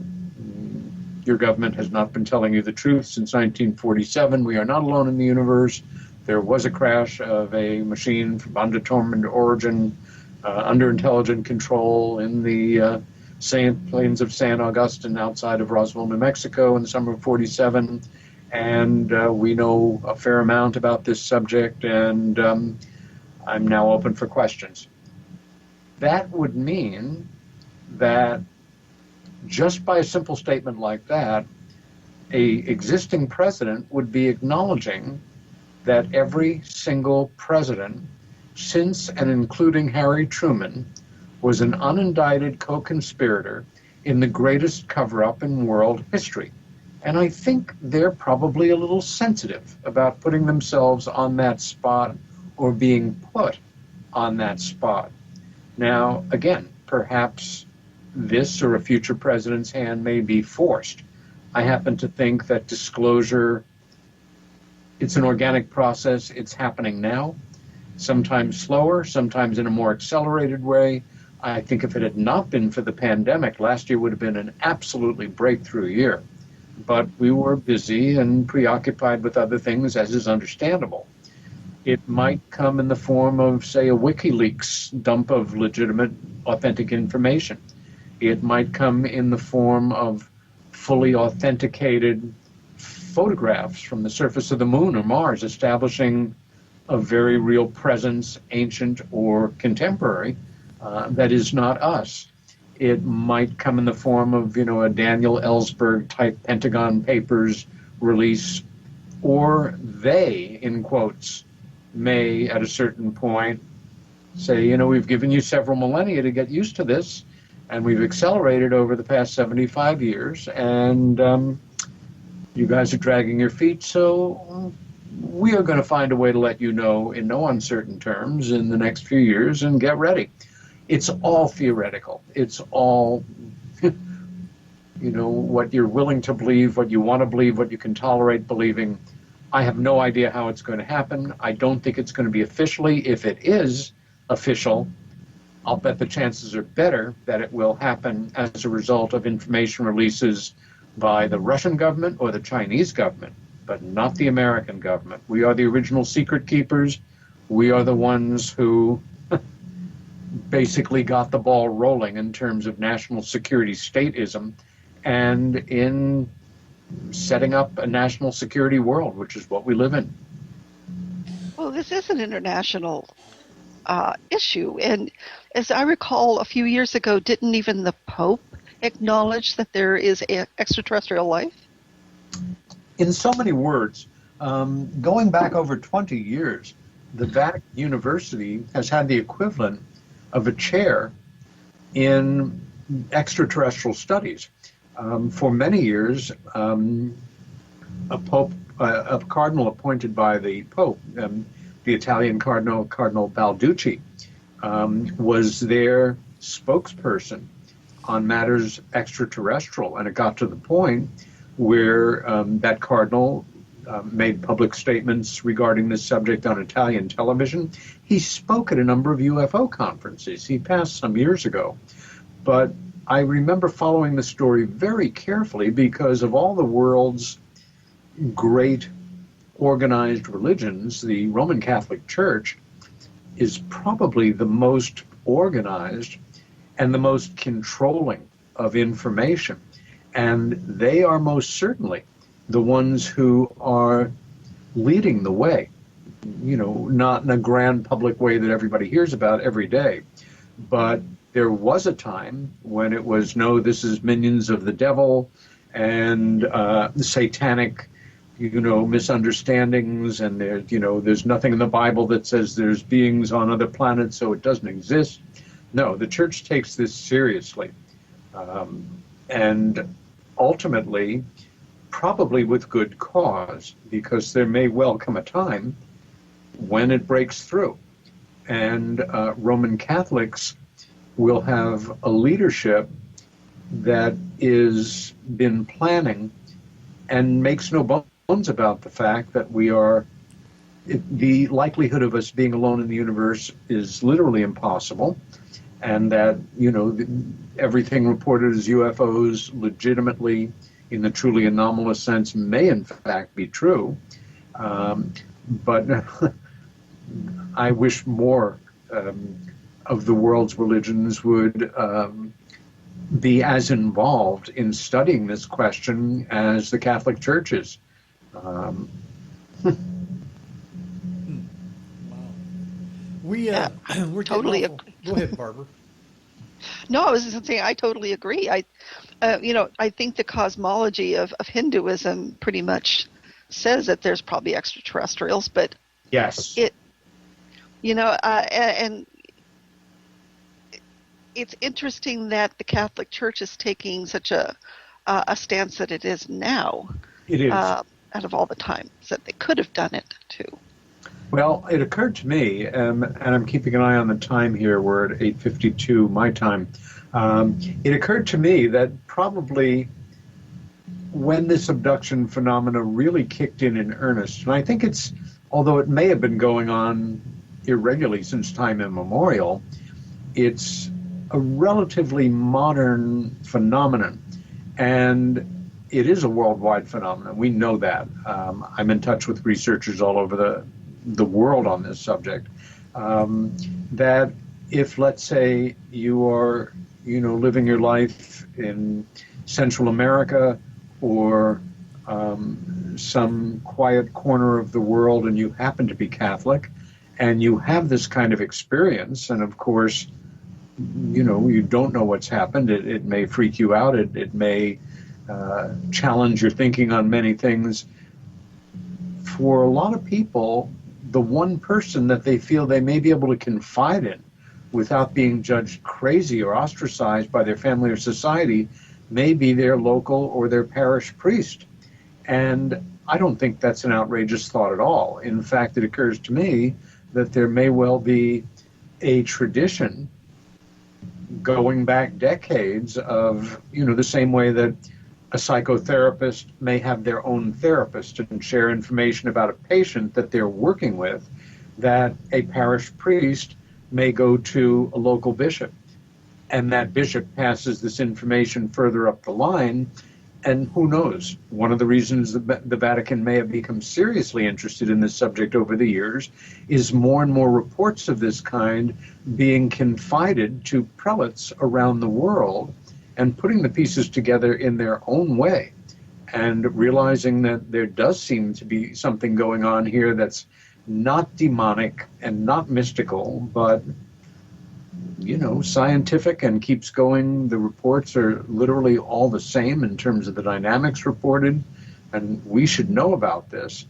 F: Your government has not been telling you the truth since 1947. We are not alone in the universe. There was a crash of a machine from undetermined origin, under intelligent control in the plains of San Augustine outside of Roswell, New Mexico in the summer of 47. And we know a fair amount about this subject, and I'm now open for questions. That would mean that just by a simple statement like that, a existing president would be acknowledging that every single president, since and including Harry Truman, was an unindicted co-conspirator in the greatest cover-up in world history. And I think they're probably a little sensitive about putting themselves on that spot or being put on that spot. Now, again, perhaps this or a future president's hand may be forced. I happen to think that disclosure, it's an organic process. It's happening now, sometimes slower, sometimes in a more accelerated way. I think if it had not been for the pandemic, last year would have been an absolutely breakthrough year. But we were busy and preoccupied with other things, as is understandable. It might come in the form of, say, a WikiLeaks dump of legitimate, authentic information. It might come in the form of fully authenticated photographs from the surface of the moon or Mars, establishing a very real presence, ancient or contemporary, that is not us. It might come in the form of, a Daniel Ellsberg type Pentagon Papers release, or they, in quotes, may at a certain point say, we've given you several millennia to get used to this, and we've accelerated over the past 75 years, and you guys are dragging your feet, so we are going to find a way to let you know in no uncertain terms in the next few years, and get ready. It's all theoretical. It's all, what you're willing to believe, what you want to believe, what you can tolerate believing. I have no idea how it's going to happen. I don't think it's going to be officially. If it is official, I'll bet the chances are better that it will happen as a result of information releases by the Russian government or the Chinese government, but not the American government. We are the original secret keepers. We are the ones who basically got the ball rolling in terms of national security statism and in setting up a national security world, which is what we live in.
D: Well, this is an international issue. And as I recall, a few years ago, didn't even the Pope acknowledge that there is extraterrestrial life?
F: In so many words, going back over 20 years, the Vatican University has had the equivalent of a chair in extraterrestrial studies. For many years, a cardinal appointed by the Pope, the Italian Cardinal Balducci, was their spokesperson on matters extraterrestrial. And it got to the point where that cardinal made public statements regarding this subject on Italian television. He spoke at a number of UFO conferences. He passed some years ago. But I remember following the story very carefully because of all the world's great organized religions, the Roman Catholic Church is probably the most organized and the most controlling of information. And they are most certainly the ones who are leading the way, not in a grand public way that everybody hears about every day. But there was a time when it was, no, this is minions of the devil and satanic, misunderstandings, and there's nothing in the Bible that says there's beings on other planets, so it doesn't exist. No, the church takes this seriously. And ultimately, probably with good cause, because there may well come a time when it breaks through. And Roman Catholics will have a leadership that is been planning and makes no bones about the fact that the likelihood of us being alone in the universe is literally impossible, and that, everything reported as UFOs legitimately in the truly anomalous sense may in fact be true. But I wish more of the world's religions would be as involved in studying this question as the Catholic Church is.
C: We're
D: totally
C: getting awful. Go ahead, Barbara.
D: No, I was just saying I totally agree. I think the cosmology of Hinduism pretty much says that there's probably extraterrestrials, but
F: Yes.
D: And it's interesting that the Catholic Church is taking such a stance that it is now.
F: It is.
D: Out of all the times that they could have done it too.
F: Well, it occurred to me, and I'm keeping an eye on the time here, we're at 8:52 my time. It occurred to me that probably when this abduction phenomena really kicked in earnest, and I think it's, although it may have been going on irregularly since time immemorial, it's a relatively modern phenomenon. And it is a worldwide phenomenon. We know that. I'm in touch with researchers all over the world on this subject. That if, let's say, you are, living your life in Central America or some quiet corner of the world and you happen to be Catholic and you have this kind of experience, and of course, you don't know what's happened. It may freak you out. It may challenge your thinking on many things. For a lot of people, the one person that they feel they may be able to confide in without being judged crazy or ostracized by their family or society may be their local or their parish priest. And I don't think that's an outrageous thought at all. In fact, it occurs to me that there may well be a tradition going back decades of, the same way that a psychotherapist may have their own therapist and share information about a patient that they're working with, that a parish priest may go to a local bishop, and that bishop passes this information further up the line. And who knows, one of the reasons the Vatican may have become seriously interested in this subject over the years is more and more reports of this kind being confided to prelates around the world and putting the pieces together in their own way and realizing that there does seem to be something going on here that's not demonic and not mystical, but scientific and keeps going. The reports are literally all the same in terms of the dynamics reported, and we should know about this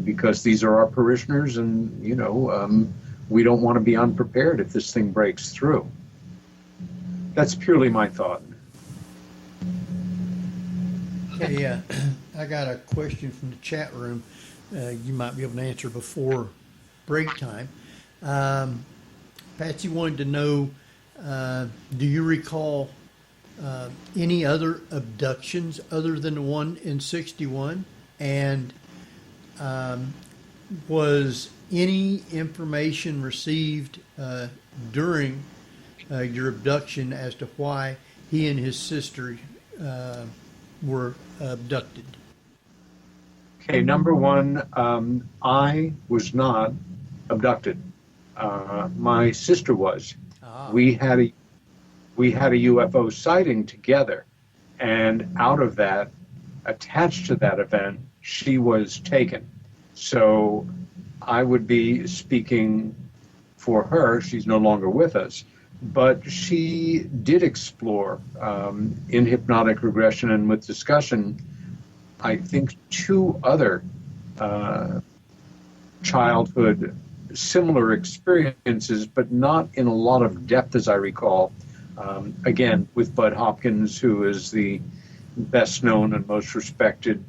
F: because these are our parishioners, and we don't want to be unprepared if this thing breaks through. That's purely my thought.
C: Okay, I got a question from the chat room. You might be able to answer before break time. Patsy wanted to know, do you recall any other abductions other than the one in 61? And was any information received during your abduction as to why he and his sister were abducted?
F: Okay, number one, I was not abducted. My sister was. We had a UFO sighting together, and out of that, attached to that event, she was taken. So I would be speaking for her. She's no longer with us, but she did explore in hypnotic regression and with discussion, I think, 2 other childhood similar experiences, but not in a lot of depth as I recall. Again, with Bud Hopkins, who is the best known and most respected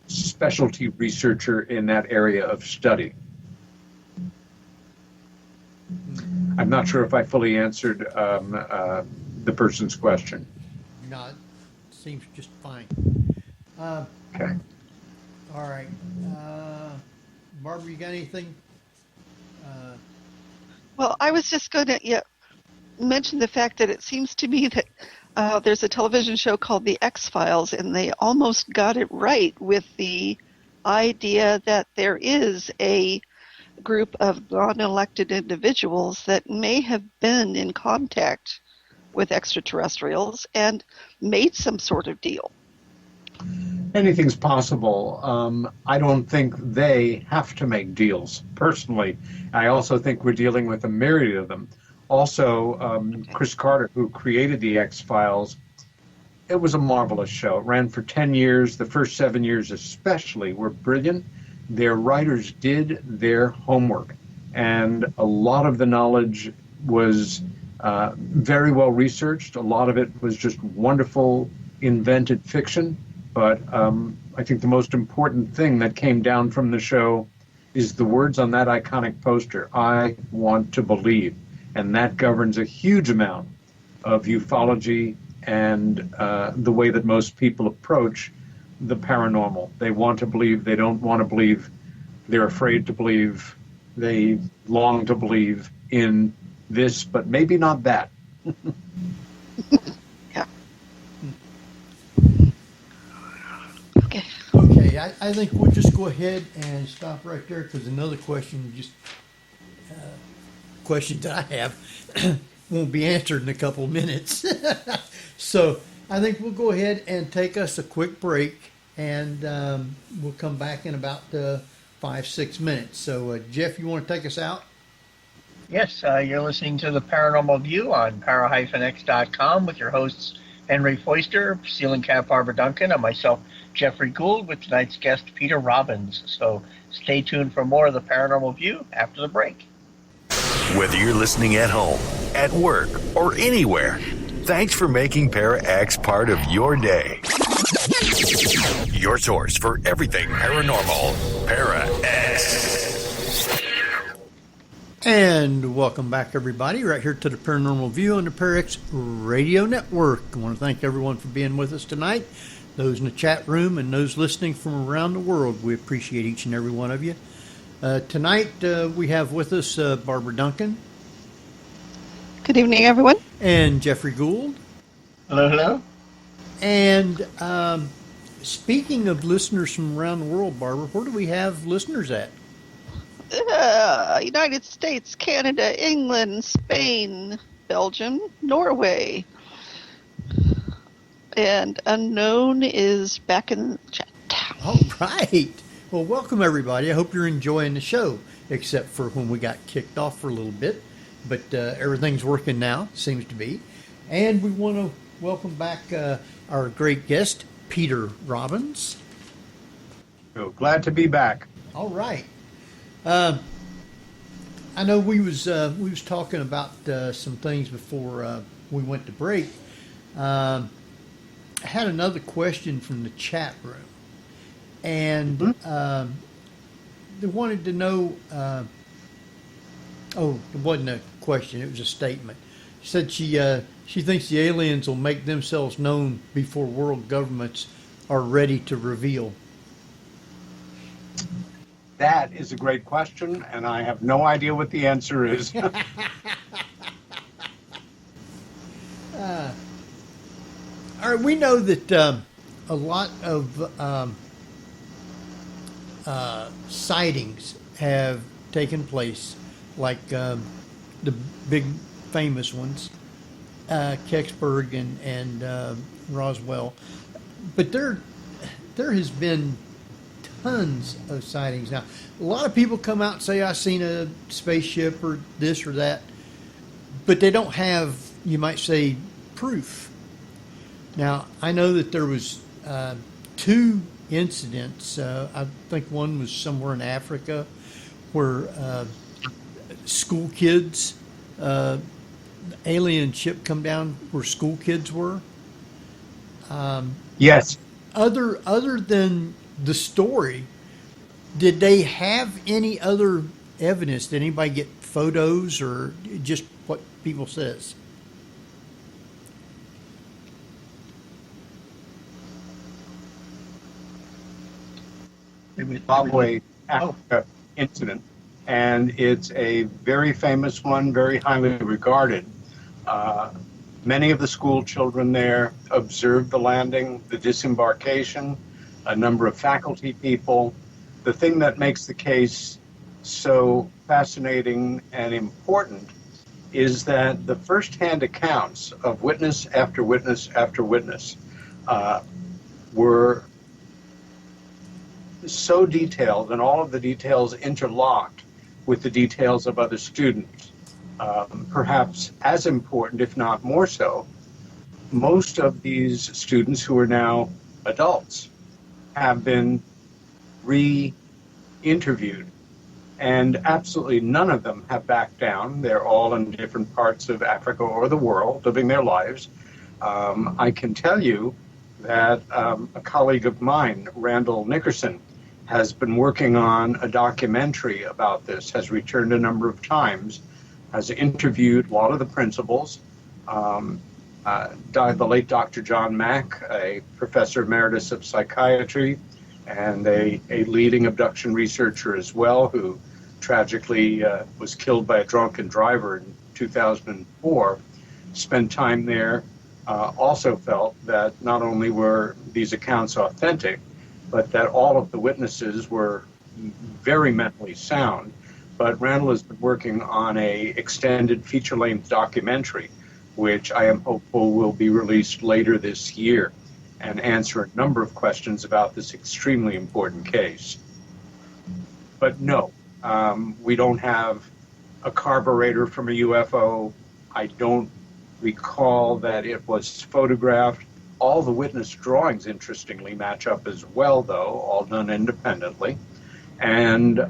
F: specialty researcher in that area of study. I'm not sure if I fully answered the person's question.
C: No, it seems just fine.
F: Okay.
C: All right. Barbara, you got anything?
D: Well, I was just going to mention the fact that it seems to me that There's a television show called The X-Files, and they almost got it right with the idea that there is a group of non-elected individuals that may have been in contact with extraterrestrials and made some sort of deal.
F: Anything's possible. I don't think they have to make deals. Personally, I also think we're dealing with a myriad of them. Also, Chris Carter, who created the X-Files, it was a marvelous show. It ran for 10 years. The first 7 years especially were brilliant. Their writers did their homework, and a lot of the knowledge was very well researched. A lot of it was just wonderful, invented fiction. But I think the most important thing that came down from the show is the words on that iconic poster, "I want to believe." And that governs a huge amount of ufology and the way that most people approach the paranormal. They want to believe, they don't want to believe, they're afraid to believe, they long to believe in this, but maybe not that.
D: Yeah. Okay.
C: Okay, I think we'll just go ahead and stop right there because another question, questions that I have won't be answered in a couple of minutes. So I think we'll go ahead and take us a quick break, and we'll come back in about 5-6 minutes. So Jeff, you want to take us out?
E: Yes, you're listening to the Paranormal View on para-x.com with your hosts Henry Foister, Ceiling Cap Barbara Duncan, and myself, Jeffrey Gould, with tonight's guest, Peter Robbins. So stay tuned for more of the Paranormal View after the break.
A: Whether you're listening at home, at work, or anywhere, thanks for making Para-X part of your day. Your source for everything paranormal, Para-X.
C: And welcome back, everybody, right here to the Paranormal View on the Para-X Radio Network. I want to thank everyone for being with us tonight. Those in the chat room and those listening from around the world, we appreciate each and every one of you. Tonight we have with us Barbara Duncan.
D: Good evening, everyone.
C: And Jeffrey Gould.
E: Hello, hello.
C: And speaking of listeners from around the world, Barbara, where do we have listeners at?
D: United States, Canada, England, Spain, Belgium, Norway. And Unknown is back in the chat.
C: All right. Well, welcome, everybody. I hope you're enjoying the show, except for when we got kicked off for a little bit. But everything's working now, seems to be. And we want to welcome back our great guest, Peter Robbins.
F: So glad to be back.
C: All right. I know we was talking about some things before we went to break. I had another question from the chat room. And they wanted to know, it wasn't a question, it was a statement. She said she thinks the aliens will make themselves known before world governments are ready to reveal.
F: That is a great question, and I have no idea what the answer is.
C: All right, we know that a lot of sightings have taken place, like the big famous ones, Kecksburg and Roswell. But there has been tons of sightings. Now, a lot of people come out and say, "I've seen a spaceship," or this or that, but they don't have, you might say, proof. Now, I know that there was 2 incidents. I think one was somewhere in Africa where school kids, alien ship come down where school kids were.
F: Yes.
C: Other than the story, did they have any other evidence? Did anybody get photos or just what people says?
F: Zimbabwe Africa incident, and it's a very famous one, very highly regarded. Many of the school children there observed the landing, the disembarkation, a number of faculty people. The thing that makes the case so fascinating and important is that the first-hand accounts of witness after witness after witness were so detailed, and all of the details interlocked with the details of other students. Perhaps as important, if not more so, most of these students who are now adults have been re-interviewed, and absolutely none of them have backed down. They're all in different parts of Africa or the world living their lives. I can tell you that a colleague of mine, Randall Nickerson, has been working on a documentary about this, has returned a number of times, has interviewed a lot of the principals. The late Dr. John Mack, a professor emeritus of psychiatry and a leading abduction researcher as well, who tragically was killed by a drunken driver in 2004, spent time there, also felt that not only were these accounts authentic, but that all of the witnesses were very mentally sound. But Randall has been working on a extended feature-length documentary, which I am hopeful will be released later this year and answer a number of questions about this extremely important case. But no, we don't have a carburetor from a UFO. I don't recall that it was photographed. All the witness drawings, interestingly, match up as well, though, all done independently. And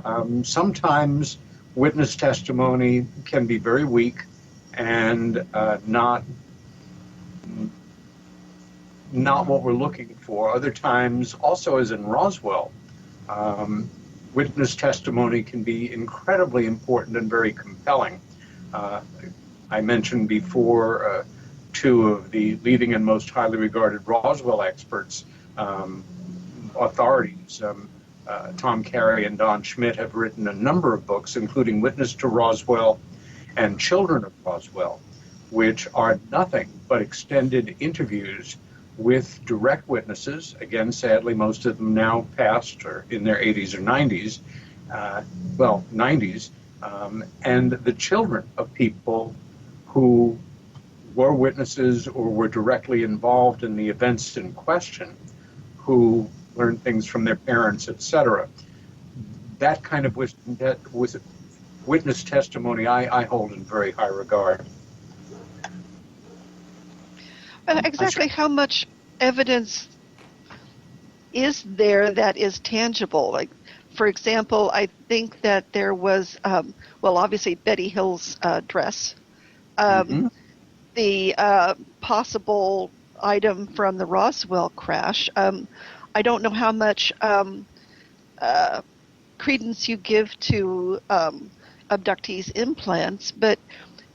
F: sometimes witness testimony can be very weak and not what we're looking for. Other times, also as in Roswell, witness testimony can be incredibly important and very compelling. I mentioned before two of the leading and most highly regarded Roswell experts, authorities. Tom Carey and Don Schmidt have written a number of books, including Witness to Roswell and Children of Roswell, which are nothing but extended interviews with direct witnesses. Again, sadly, most of them now passed or in their 80s or 90s, 90s, and the children of people who were witnesses or were directly involved in the events in question, who learned things from their parents, etc. That kind of witness testimony I hold in very high regard.
D: Exactly how much evidence is there that is tangible? Like, for example, I think that there was, obviously Betty Hill's dress, the possible item from the Roswell crash. I don't know how much credence you give to abductees' implants, but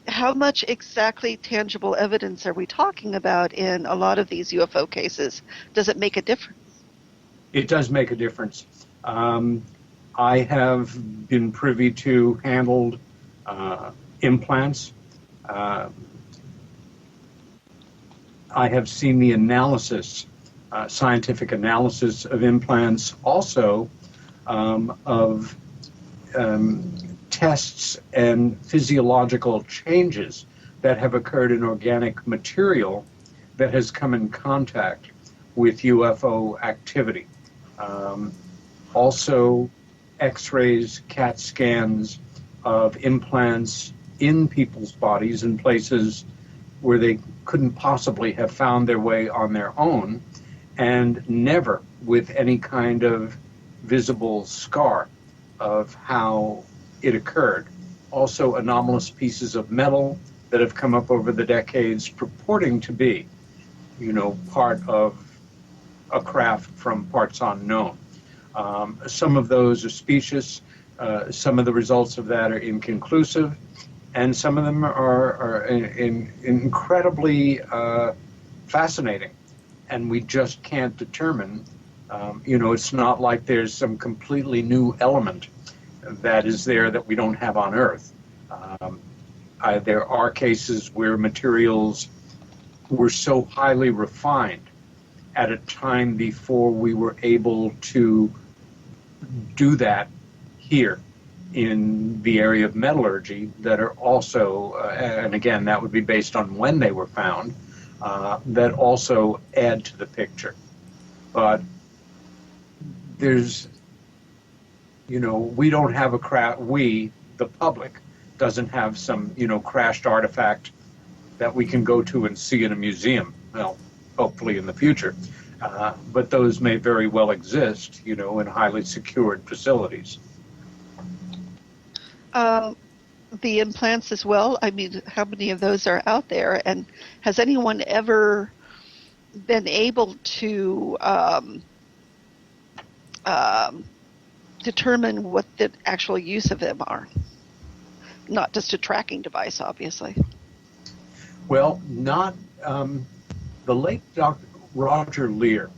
D: how much exactly tangible evidence are we talking about in a lot of these UFO cases? Does it make a difference?
F: It does make a difference. I have been privy to handled implants. I have seen the analysis, scientific analysis of implants, also of tests and physiological changes that have occurred in organic material that has come in contact with UFO activity. Also, X-rays, CAT scans of implants in people's bodies in places where they couldn't possibly have found their way on their own, and never with any kind of visible scar of how it occurred. Also, anomalous pieces of metal that have come up over the decades purporting to be, part of a craft from parts unknown. Some of those are specious. Some of the results of that are inconclusive, and some of them are incredibly fascinating, and we just can't determine. It's not like there's some completely new element that is there that we don't have on Earth. There are cases where materials were so highly refined at a time before we were able to do that here in the area of metallurgy, that are also, and again, that would be based on when they were found, that also add to the picture. But there's, we don't have the public doesn't have some, crashed artifact that we can go to and see in a museum. Well, hopefully in the future. But those may very well exist, in highly secured facilities.
D: The implants as well. I mean, how many of those are out there? And has anyone ever been able to determine what the actual use of them are? Not just a tracking device, obviously.
F: Well, not the late Dr. Roger Lear.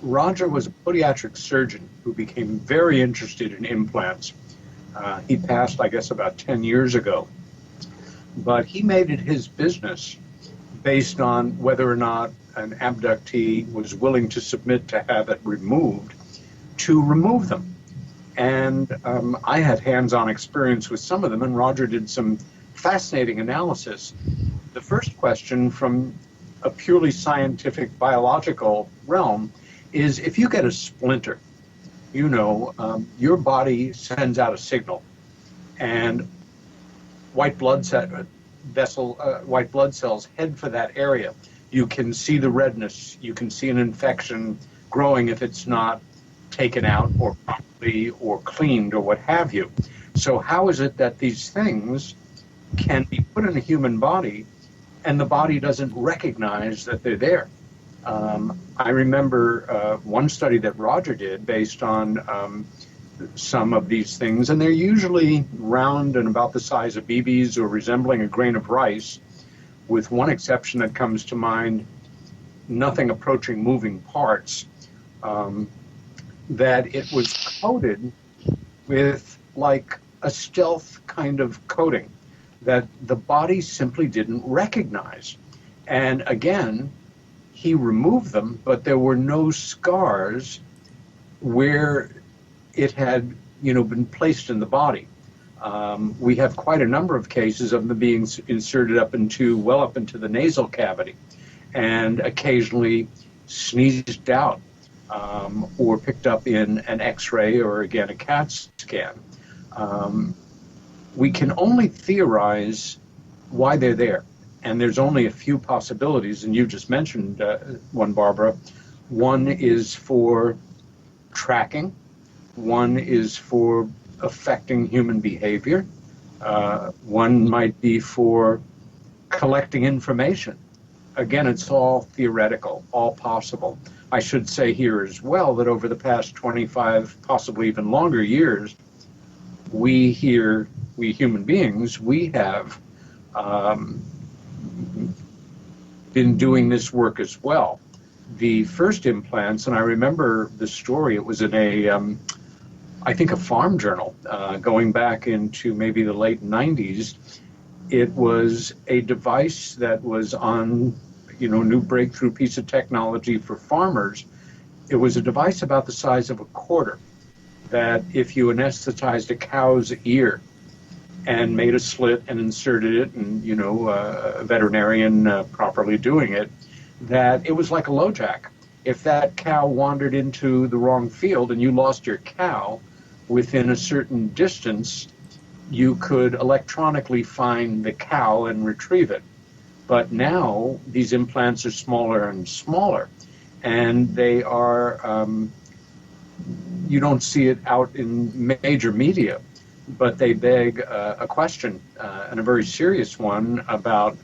F: Roger was a podiatric surgeon who became very interested in implants. He passed, I guess, about 10 years ago. But he made it his business based on whether or not an abductee was willing to submit to have it removed, to remove them. And I had hands-on experience with some of them, and Roger did some fascinating analysis. The first question from a purely scientific biological realm is, if you get a splinter, your body sends out a signal, and white blood cells head for that area. You can see the redness. You can see an infection growing if it's not taken out or properly or cleaned or what have you. So how is it that these things can be put in a human body and the body doesn't recognize that they're there? I remember one study that Roger did based on some of these things, and they're usually round and about the size of BBs or resembling a grain of rice, with one exception that comes to mind, nothing approaching moving parts, that it was coated with like a stealth kind of coating that the body simply didn't recognize. And again, he removed them, but there were no scars where it had, been placed in the body. We have quite a number of cases of them being inserted up into the nasal cavity, and occasionally sneezed out or picked up in an X-ray or, again, a CAT scan. We can only theorize why they're there. And there's only a few possibilities, and you just mentioned one, Barbara. One is for tracking. One is for affecting human behavior. One might be for collecting information. Again, it's all theoretical, all possible. I should say here as well that over the past 25, possibly even longer years, we human beings, we have been doing this work as well. The first implants, and I remember the story, it was in I think a farm journal, going back into maybe the late 90s. It was a device that was on, new breakthrough piece of technology for farmers. It was a device about the size of a quarter that if you anesthetized a cow's ear and made a slit and inserted it, and, a veterinarian properly doing it, that it was like a LoJack. If that cow wandered into the wrong field and you lost your cow, within a certain distance, you could electronically find the cow and retrieve it. But now these implants are smaller and smaller, and they are, you don't see it out in major media, but they beg a question, and a very serious one, about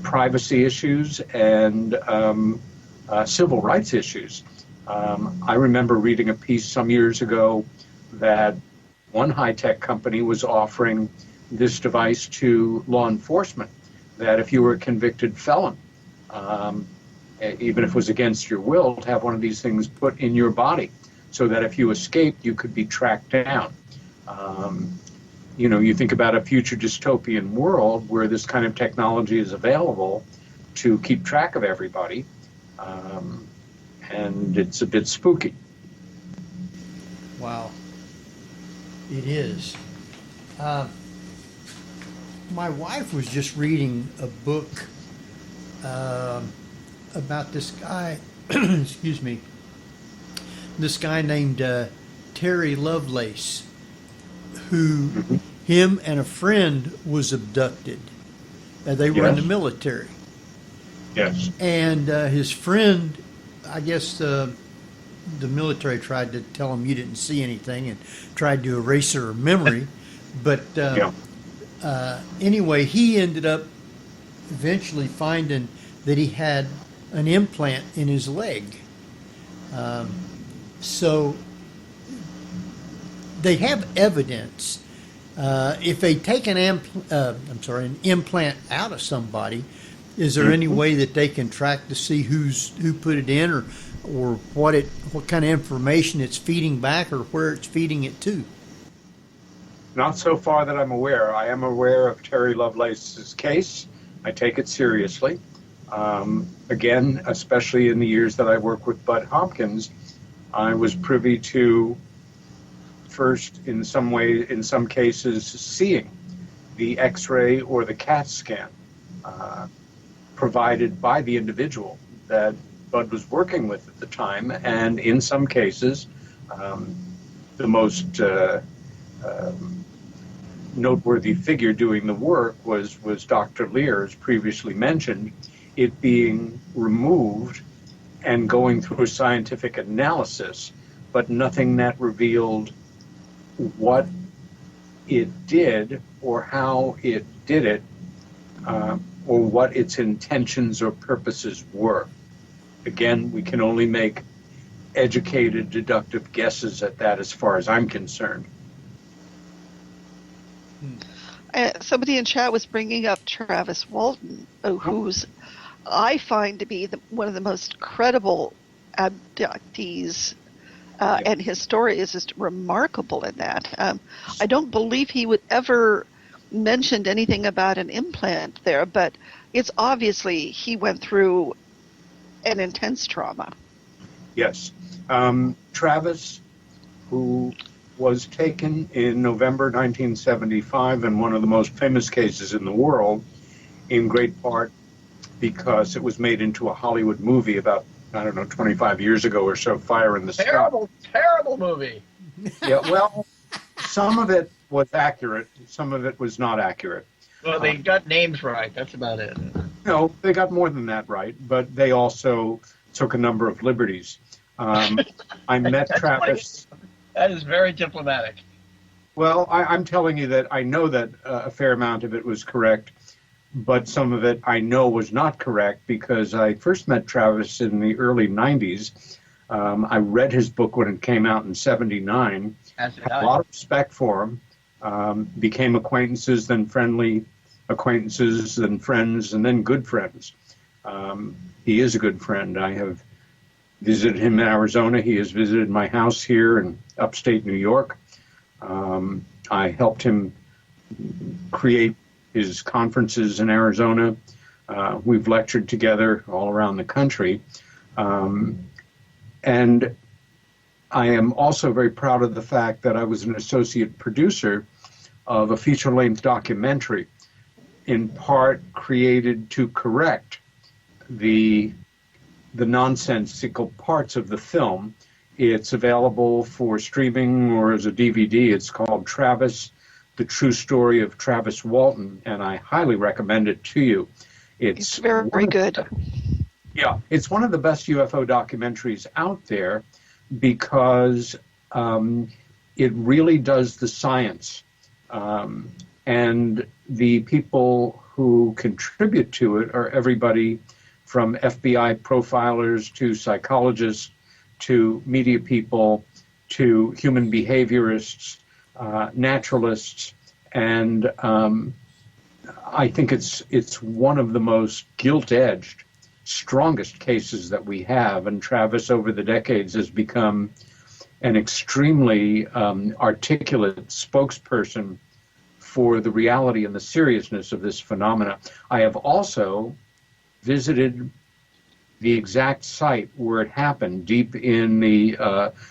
F: privacy issues and civil rights issues. I remember reading a piece some years ago that one high-tech company was offering this device to law enforcement, that if you were a convicted felon, even if it was against your will, to have one of these things put in your body so that if you escaped, you could be tracked down. You think about a future dystopian world where this kind of technology is available to keep track of everybody, and it's a bit spooky.
C: Wow. It is. My wife was just reading a book about this guy, excuse me, this guy named Terry Lovelace, who him and a friend was abducted. They were in the military.
F: Yes.
C: And his friend, I guess the military tried to tell him you didn't see anything and tried to erase her memory. But anyway, he ended up eventually finding that he had an implant in his leg. So they have evidence. If they take an implant out of somebody, is there any way that they can track to see who put it in, or what kind of information it's feeding back, or where it's feeding it to?
F: Not so far that I'm aware. I am aware of Terry Lovelace's case. I take it seriously. Again, especially in the years that I worked with Bud Hopkins, I was privy to first, in some cases, seeing the X-ray or the CAT scan provided by the individual that Bud was working with at the time, and in some cases, the most noteworthy figure doing the work was Dr. Lear, as previously mentioned, it being removed and going through a scientific analysis, but nothing that revealed what it did or how it did it, or what its intentions or purposes were. Again, we can only make educated, deductive guesses at that as far as I'm concerned.
D: Somebody in chat was bringing up Travis Walton, who's I find to be one of the most credible abductees, and his story is just remarkable in that. I don't believe he would ever mentioned anything about an implant there, but it's obviously he went through an intense trauma.
F: Yes. Travis, who was taken in November 1975 in one of the most famous cases in the world, in great part because it was made into a Hollywood movie about, 25 years ago or so, Fire in the Sky.
E: Terrible movie.
F: Yeah, well, some of it was accurate, some of it was not accurate.
E: Well, they got names right, that's about it.
F: No, they got more than that right, but they also took a number of liberties. I met Travis.
E: That is very diplomatic.
F: Well, I'm telling you that I know that a fair amount of it was correct, but some of it I know was not correct because I first met Travis in the early 90s. I read his book when it came out in 79. Had a lot of respect for him. Became acquaintances, then friendly acquaintances, then friends, and then good friends. He is a good friend. I have visited him in Arizona. He has visited my house here in upstate New York. I helped him create his conferences in Arizona. We've lectured together all around the country. And I am also very proud of the fact that I was an associate producer of a feature-length documentary, in part created to correct the nonsensical parts of the film. It's available for streaming or as a DVD. It's called Travis, The True Story of Travis Walton, and I highly recommend it to you.
D: It's very good.
F: Yeah, it's one of the best UFO documentaries out there because it really does the science. And the people who contribute to it are everybody from FBI profilers to psychologists to media people to human behaviorists, naturalists, and I think it's one of the most gilt-edged, strongest cases that we have. And Travis, over the decades, has become an extremely articulate spokesperson for the reality and the seriousness of this phenomena. I have also visited the exact site where it happened, deep in the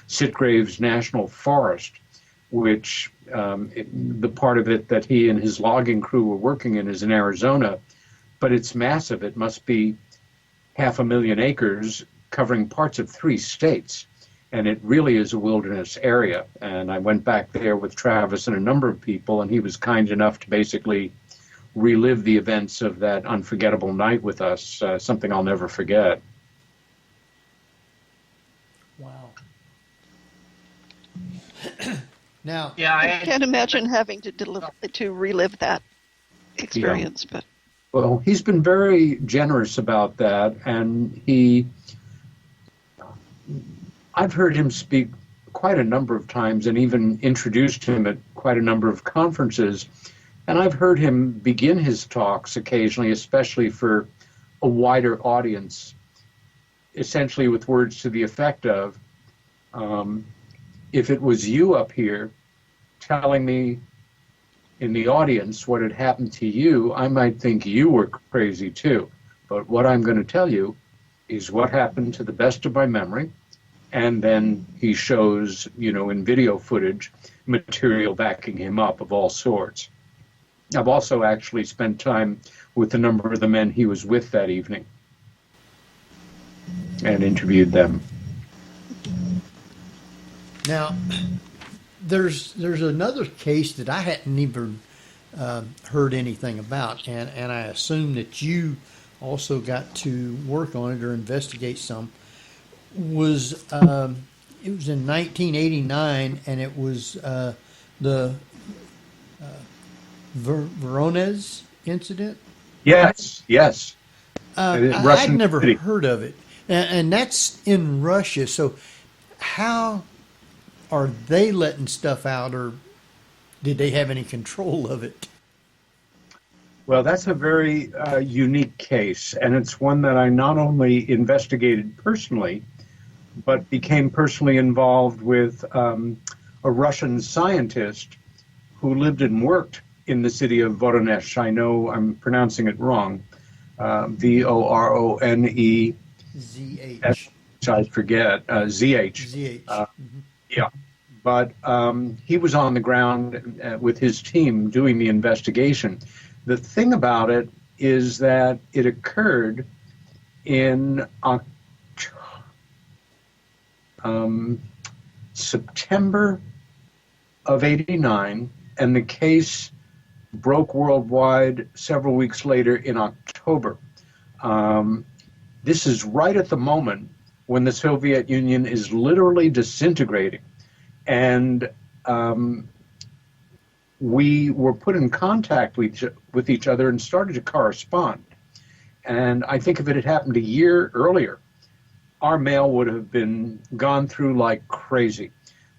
F: Sitgraves National Forest, which the part of it that he and his logging crew were working in is in Arizona, but it's massive. It must be 500,000 acres covering parts of 3 states, and it really is a wilderness area. And I went back there with Travis and a number of people, and he was kind enough to basically relive the events of that unforgettable night with us, something I'll never forget.
C: Wow. Now,
E: Yeah,
D: I can't imagine having to relive that experience, but
F: well, he's been very generous about that, and I've heard him speak quite a number of times and even introduced him at quite a number of conferences. And I've heard him begin his talks occasionally, especially for a wider audience, essentially with words to the effect of, if it was you up here telling me in the audience what had happened to you, I might think you were crazy too. But what I'm going to tell you is what happened to the best of my memory. And then he shows, in video footage, material backing him up of all sorts. I've also actually spent time with a number of the men he was with that evening and interviewed them.
C: Now, there's another case that I hadn't even heard anything about, and I assume that you also got to work on it or investigate some. It was in 1989, and it was the Verones Incident.
F: Yes.
C: I'd never heard of it, and that's in Russia. So, how are they letting stuff out, or did they have any control of it?
F: Well, that's a very unique case, and it's one that I not only investigated personally, but became personally involved with a Russian scientist who lived and worked in the city of Voronezh. I know I'm pronouncing it wrong. Vorone.
C: ZH.
F: I forget. ZH.
C: ZH.
F: Yeah. But he was on the ground with his team doing the investigation. The thing about it is that it occurred in September of '89, and the case broke worldwide several weeks later in October. This is right at the moment when the Soviet Union is literally disintegrating. And we were put in contact with each other and started to correspond. And I think if it had happened a year earlier, our mail would have been gone through like crazy.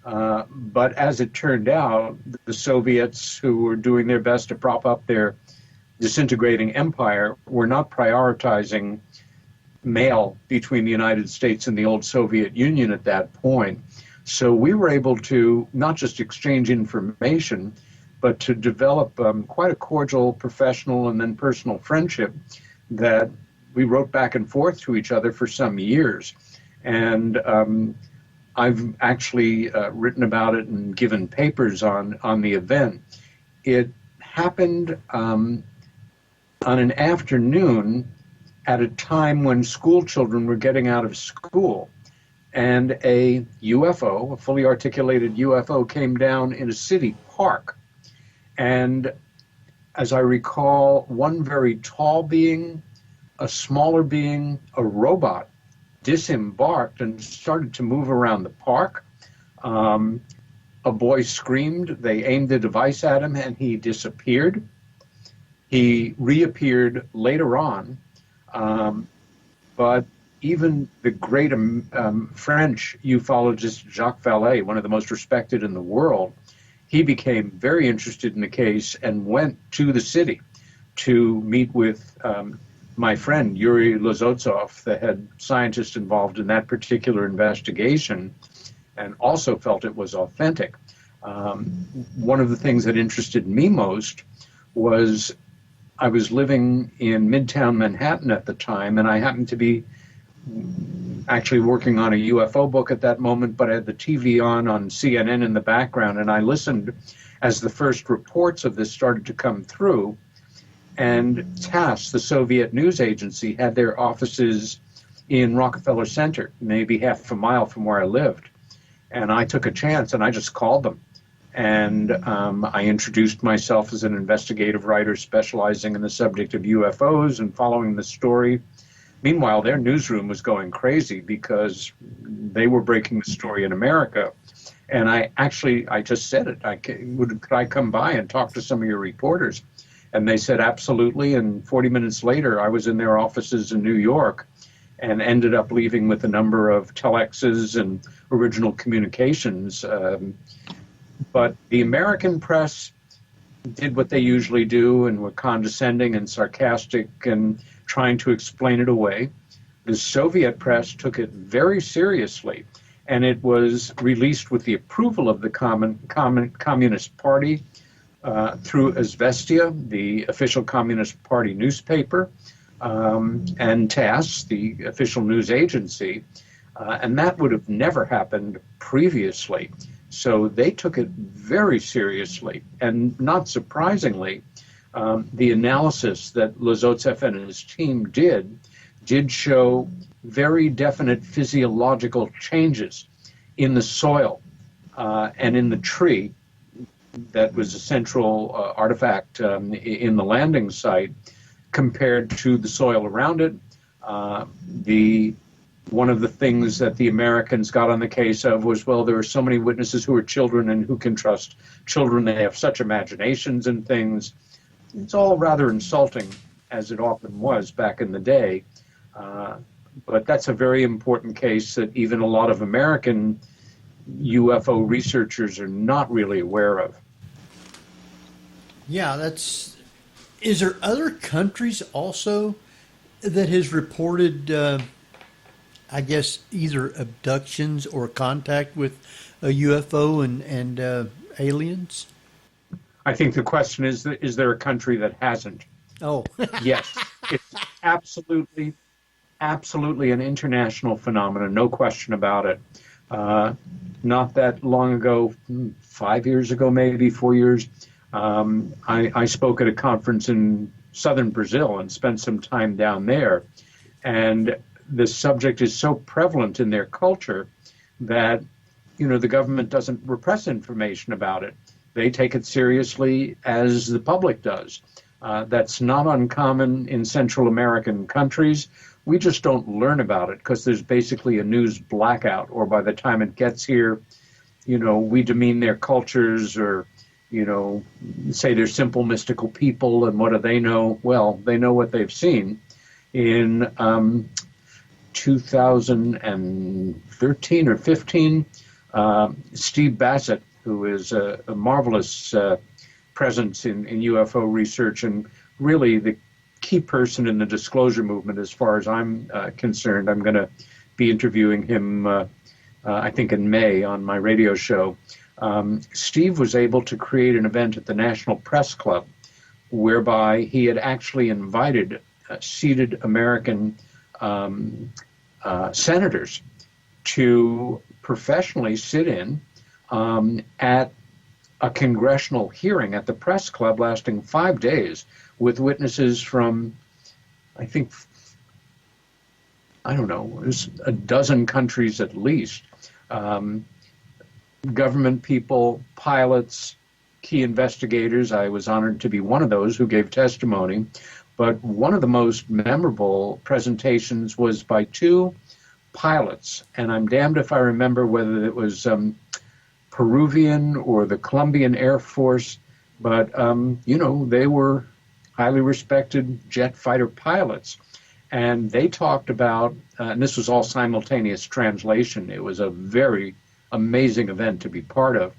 F: But as it turned out, the Soviets, who were doing their best to prop up their disintegrating empire, were not prioritizing mail between the United States and the old Soviet Union at that point. So we were able to not just exchange information, but to develop quite a cordial professional and then personal friendship that we wrote back and forth to each other for some years. And I've actually written about it and given papers on the event. It happened on an afternoon at a time when school children were getting out of school. And a UFO, a fully articulated UFO, came down in a city park. And as I recall, one very tall being, a smaller being, a robot, disembarked and started to move around the park. A boy screamed. They aimed the device at him, and he disappeared. He reappeared later on. But even the great French ufologist Jacques Vallée, one of the most respected in the world, he became very interested in the case and went to the city to meet with my friend Yuri Lozotsov, the head scientist involved in that particular investigation, and also felt it was authentic. One of the things that interested me most was I was living in Midtown Manhattan at the time, and I happened to be actually working on a UFO book at that moment, but I had the TV on CNN in the background, and I listened as the first reports of this started to come through. And TASS, the Soviet news agency, had their offices in Rockefeller Center, maybe half a mile from where I lived. And I took a chance, and I just called them. And I introduced myself as an investigative writer specializing in the subject of UFOs and following the story. Meanwhile, their newsroom was going crazy because they were breaking the story in America. And I just said it. Could I come by and talk to some of your reporters? And they said, absolutely. And 40 minutes later, I was in their offices in New York and ended up leaving with a number of telexes and original communications. But the American press did what they usually do and were condescending and sarcastic and trying to explain it away. The Soviet press took it very seriously, and it was released with the approval of the Communist Party through Izvestia, the official Communist Party newspaper, and TASS, the official news agency, and that would have never happened previously. So they took it very seriously, and not surprisingly, the analysis that Lozotsev and his team did show very definite physiological changes in the soil and in the tree that was a central artifact in the landing site compared to the soil around it. One of the things that the Americans got on the case of was, well, there are so many witnesses who are children, and who can trust children? They have such imaginations and things. It's all rather insulting, as it often was back in the day. But that's a very important case that even a lot of American UFO researchers are not really aware of.
C: Yeah, is there other countries also that has reported, I guess, either abductions or contact with a UFO and aliens?
F: I think the question is there a country that hasn't?
C: Oh.
F: Yes, it's absolutely an international phenomenon, no question about it. Not that long ago, 5 years ago, maybe 4 years, I spoke at a conference in southern Brazil and spent some time down there. And the subject is so prevalent in their culture that, the government doesn't repress information about it. They take it seriously as the public does. That's not uncommon in Central American countries. We just don't learn about it because there's basically a news blackout, or by the time it gets here, we demean their cultures, or, say they're simple mystical people, and what do they know? Well, they know what they've seen. In 2013 or 15, Steve Bassett, who is a marvelous presence in UFO research and really the key person in the disclosure movement as far as I'm concerned. I'm going to be interviewing him, I think, in May on my radio show. Steve was able to create an event at the National Press Club whereby he had actually invited seated American senators to professionally sit in at a congressional hearing at the press club lasting 5 days with witnesses from, I think, it was a dozen countries at least. Government people, pilots, key investigators. I was honored to be one of those who gave testimony. But one of the most memorable presentations was by two pilots, and I'm damned if I remember whether it was Peruvian or the Colombian Air Force, but, they were highly respected jet fighter pilots. And they talked about, and this was all simultaneous translation. It was a very amazing event to be part of.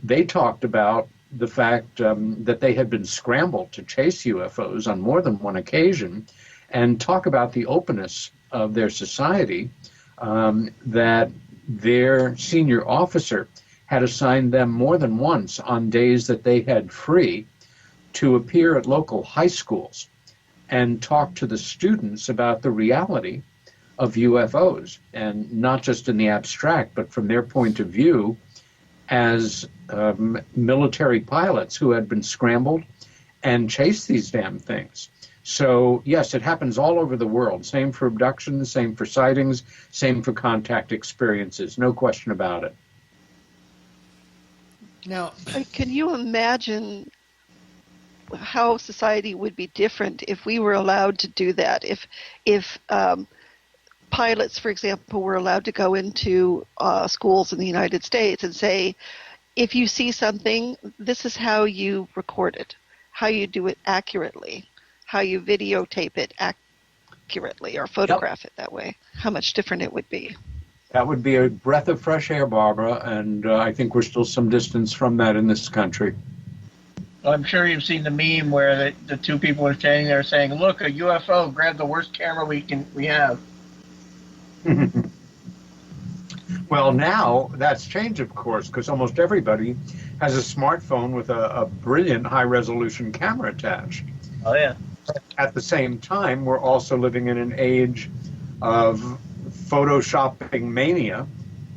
F: They talked about the fact that they had been scrambled to chase UFOs on more than one occasion, and talk about the openness of their society, that their senior officer had assigned them more than once on days that they had free to appear at local high schools and talk to the students about the reality of UFOs, and not just in the abstract, but from their point of view as military pilots who had been scrambled and chased these damn things. So, yes, it happens all over the world. Same for abductions, same for sightings, same for contact experiences. No question about it.
C: Now,
D: Can you imagine how society would be different if we were allowed to do that? If pilots, for example, were allowed to go into schools in the United States and say, if you see something, this is how you record it, how you do it accurately, how you videotape it accurately or photograph it that way, how much different it would be.
F: That would be a breath of fresh air, Barbara, and I think we're still some distance from that in this country.
E: Well, I'm sure you've seen the meme where the two people are standing there saying, "Look, a UFO! Grab the worst camera we have."
F: Well, now that's changed, of course, because almost everybody has a smartphone with a brilliant high-resolution camera attached.
E: Oh yeah.
F: At the same time, we're also living in an age of photoshopping mania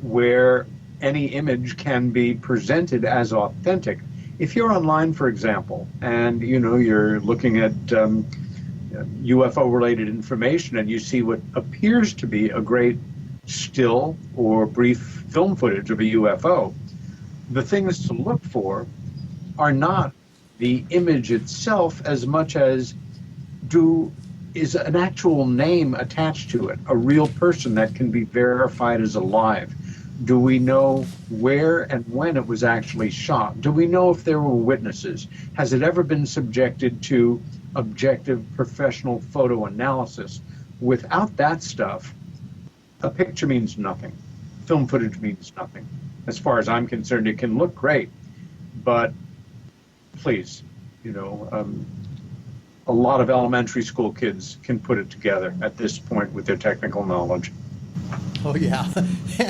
F: where any image can be presented as authentic. If you're online, for example, and you're looking at UFO-related information and you see what appears to be a great still or brief film footage of a UFO, the things to look for are not the image itself as much as is an actual name attached to it, a real person that can be verified as alive? Do we know where and when it was actually shot? Do we know if there were witnesses? Has it ever been subjected to objective professional photo analysis? Without that stuff, a picture means nothing. Film footage means nothing. As far as I'm concerned, it can look great, but please, a lot of elementary school kids can put it together at this point with their technical knowledge.
C: oh yeah,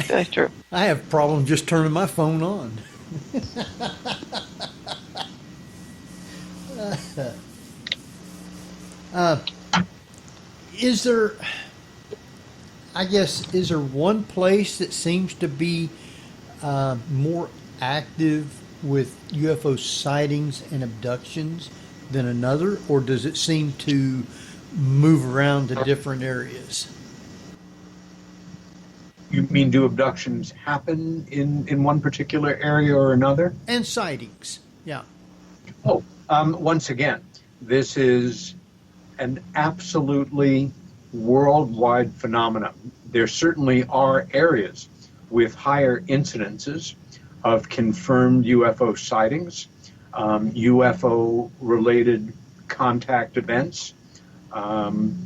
D: That's true.
C: I have problems just turning my phone on. Is there one place that seems to be more active with UFO sightings and abductions than another, or does it seem to move around to different areas?
F: You mean, do abductions happen in one particular area or another?
C: And sightings, yeah.
F: Once again, this is an absolutely worldwide phenomenon. There certainly are areas with higher incidences of confirmed UFO sightings, UFO-related contact events, and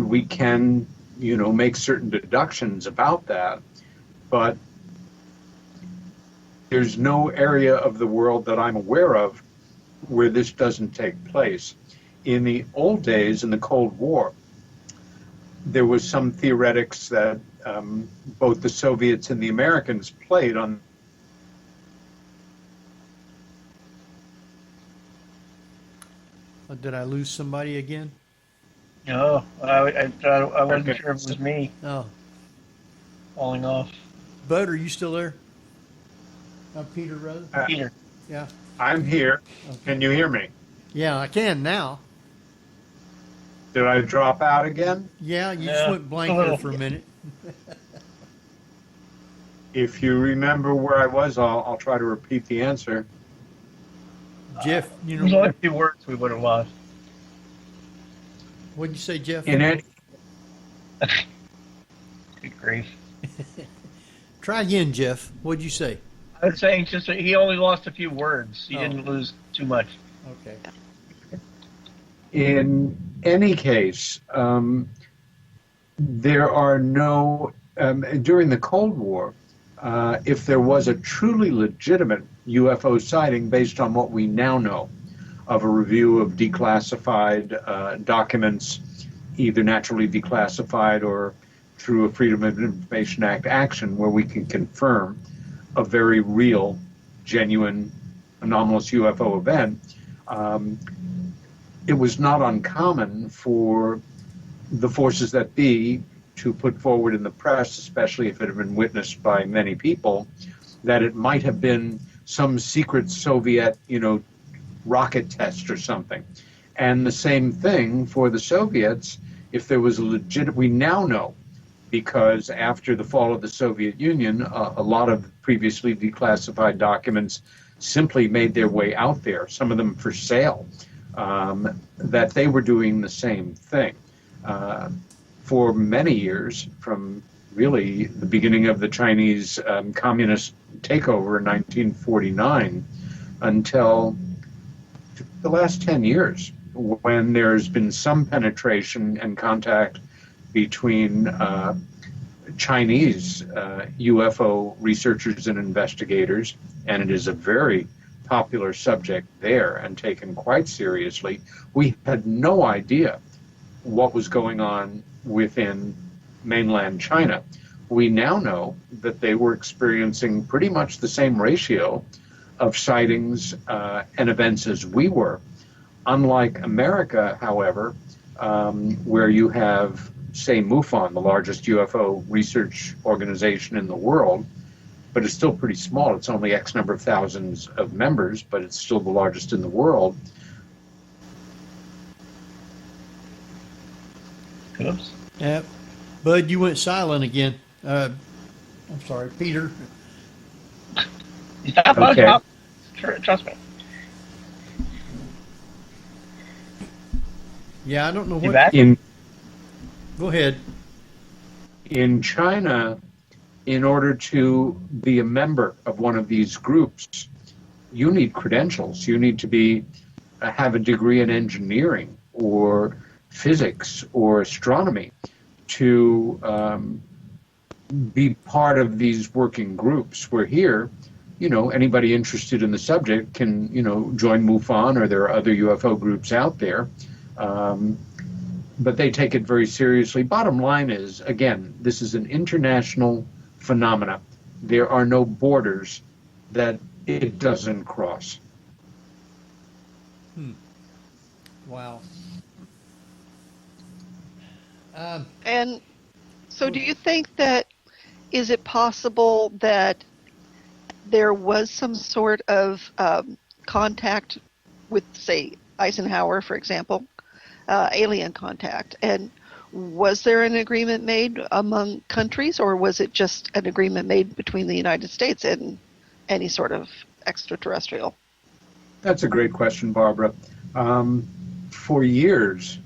F: we can, make certain deductions about that, but there's no area of the world that I'm aware of where this doesn't take place. In the old days, in the Cold War, there was some theoretics that both the Soviets and the Americans played on.
C: Did I lose somebody again?
E: No, I wasn't sure if it was me
C: Oh,
E: falling off.
C: Bud, are you still there? Peter Rose?
E: Peter.
C: Yeah.
F: I'm here. Can you hear me?
C: Yeah, I can now.
F: Did I drop out again?
C: Yeah, you
E: Yeah,
C: just went blank
E: a
C: there
E: little.
C: for a minute.
F: If you remember where I was, I'll try to repeat the answer.
C: Jeff,
E: There's only a few words we would have lost.
C: what'd you say, Jeff?
F: In any,
E: Good grief.
C: Try again, Jeff. What'd you say?
E: I was saying just that he only lost a few words. He
C: Oh.
E: didn't lose too much.
C: Okay.
F: in any case, there are no, during the Cold War, if there was a truly legitimate UFO sighting based on what we now know of a review of declassified documents, either naturally declassified or through a Freedom of Information Act action, where we can confirm a very real, genuine anomalous UFO event, it was not uncommon for the forces that be to put forward in the press, especially if it had been witnessed by many people, that it might have been some secret Soviet, rocket test or something. And the same thing for the Soviets, if there was a legit, we now know, because after the fall of the Soviet Union, a lot of previously declassified documents simply made their way out there, some of them for sale, that they were doing the same thing. For many years, from really the beginning of the Chinese communist takeover in 1949 until the last 10 years, when there's been some penetration and contact between Chinese UFO researchers and investigators, and it is a very popular subject there and taken quite seriously. We had no idea what was going on within mainland China. We now know that they were experiencing pretty much the same ratio of sightings and events as we were. Unlike America, however, where you have, say, MUFON, the largest UFO research organization in the world, but it's still pretty small. It's only X number of thousands of members, but it's still the largest in the world.
E: Oops.
C: Yeah. Bud, you went silent again. I'm sorry, Peter.
E: Stop,
F: Okay.
E: stop. Trust me.
C: Yeah, I don't know
E: You
C: what.
E: back?
C: Go ahead.
F: In China, in order to be a member of one of these groups, you need credentials. You need to have a degree in engineering or physics or astronomy to be part of these working groups. Where here, anybody interested in the subject can, join MUFON, or there are other UFO groups out there. But they take it very seriously. Bottom line is, again, this is an international phenomena. There are no borders that it doesn't cross.
C: Wow.
D: And so do you think that, is it possible that there was some sort of contact with, say, Eisenhower, for example, alien contact, and was there an agreement made among countries, or was it just an agreement made between the United States and any sort of extraterrestrial?
F: That's a great question, Barbara. For years,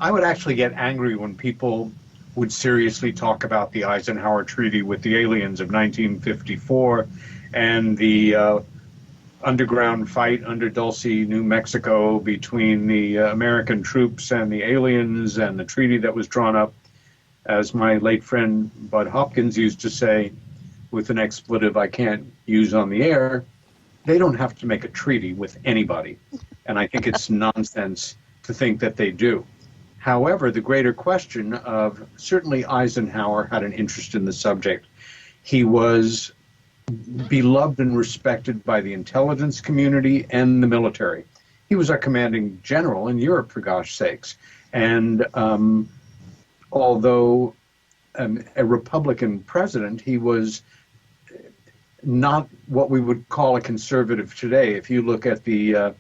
F: I would actually get angry when people would seriously talk about the Eisenhower Treaty with the aliens of 1954 and the underground fight under Dulce, New Mexico between the American troops and the aliens, and the treaty that was drawn up, as my late friend Bud Hopkins used to say, with an expletive I can't use on the air. They don't have to make a treaty with anybody. And I think it's nonsense to think that they do. However, the greater question of, certainly Eisenhower had an interest in the subject. He was beloved and respected by the intelligence community and the military. He was our commanding general in Europe, for gosh sakes. And although a Republican president, he was not what we would call a conservative today. If you look at the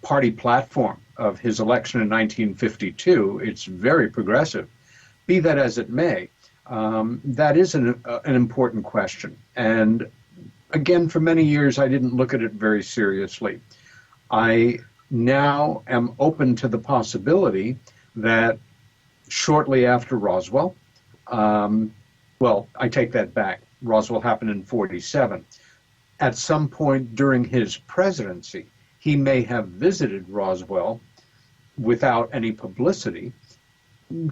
F: party platform of his election in 1952, it's very progressive. Be that as it may, that is an important question. And again, for many years, I didn't look at it very seriously. I now am open to the possibility that shortly after Roswell, well, I take that back. Roswell happened in 1947. At some point during his presidency, he may have visited Roswell without any publicity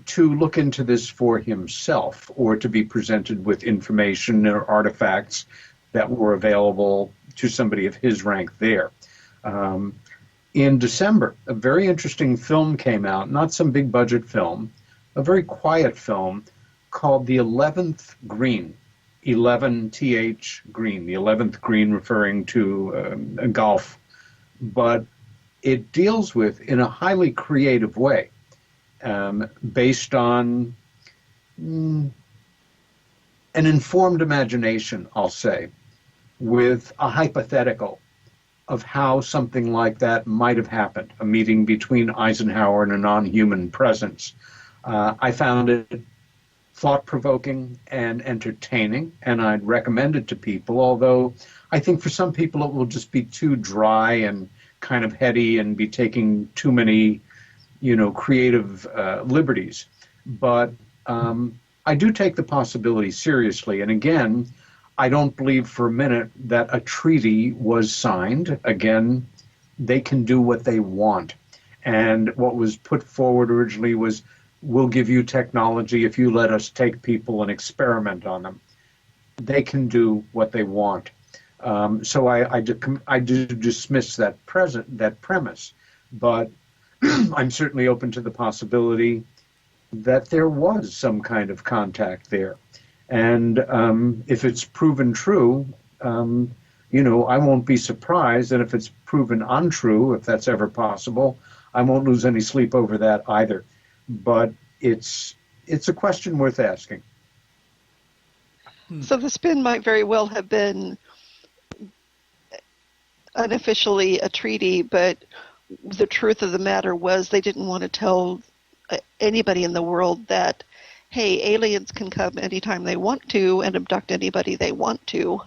F: to look into this for himself, or to be presented with information or artifacts that were available to somebody of his rank there. In December, a very interesting film came out, not some big budget film, a very quiet film called The 11th Green. 11th green, the 11th green referring to golf. But it deals with, in a highly creative way, based on an informed imagination, I'll say, with a hypothetical of how something like that might have happened, a meeting between Eisenhower and a non-human presence. I found it thought-provoking and entertaining, and I'd recommend it to people, although I think for some people it will just be too dry and kind of heady and be taking too many, creative liberties. But I do take the possibility seriously, and again, I don't believe for a minute that a treaty was signed. Again, they can do what they want. And what was put forward originally was, we'll give you technology if you let us take people and experiment on them. They can do what they want. So I do dismiss that premise. But I'm certainly open to the possibility that there was some kind of contact there. And if it's proven true, I won't be surprised. And if it's proven untrue, if that's ever possible, I won't lose any sleep over that either. But it's a question worth asking.
D: So the spin might very well have been unofficially a treaty, but the truth of the matter was they didn't want to tell anybody in the world that, hey, aliens can come anytime they want to and abduct anybody they want to,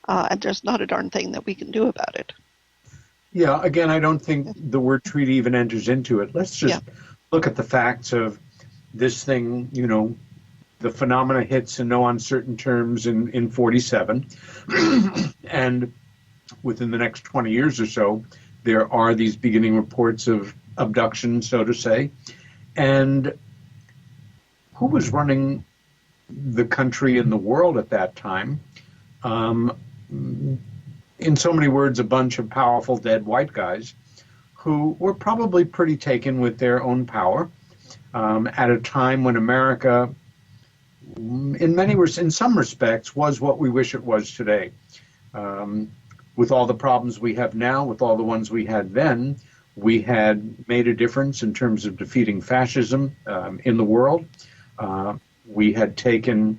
D: and there's not a darn thing that we can do about it.
F: Yeah, again, I don't think the word treaty even enters into it. Let's just look at the facts of this thing, the phenomena hits in no uncertain terms in 47, and within the next 20 years or so, there are these beginning reports of abduction, so to say, and who was running the country and the world at that time? In so many words, a bunch of powerful dead white guys who were probably pretty taken with their own power at a time when America, in some respects, was what we wish it was today. With all the problems we have now, with all the ones we had then, we had made a difference in terms of defeating fascism in the world. We had taken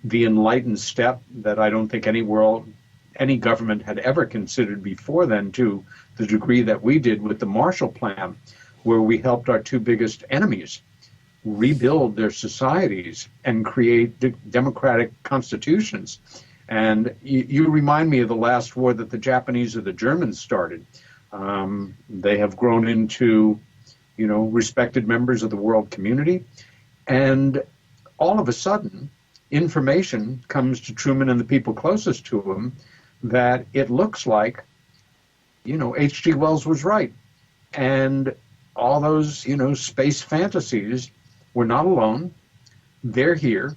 F: the enlightened step that I don't think any government had ever considered before then, to the degree that we did with the Marshall Plan, where we helped our two biggest enemies rebuild their societies and create democratic constitutions. And you remind me of the last war that the Japanese or the Germans started. They have grown into, respected members of the world community. And all of a sudden, information comes to Truman and the people closest to him that it looks like, H.G. Wells was right. And all those, space fantasies, we're not alone. They're here.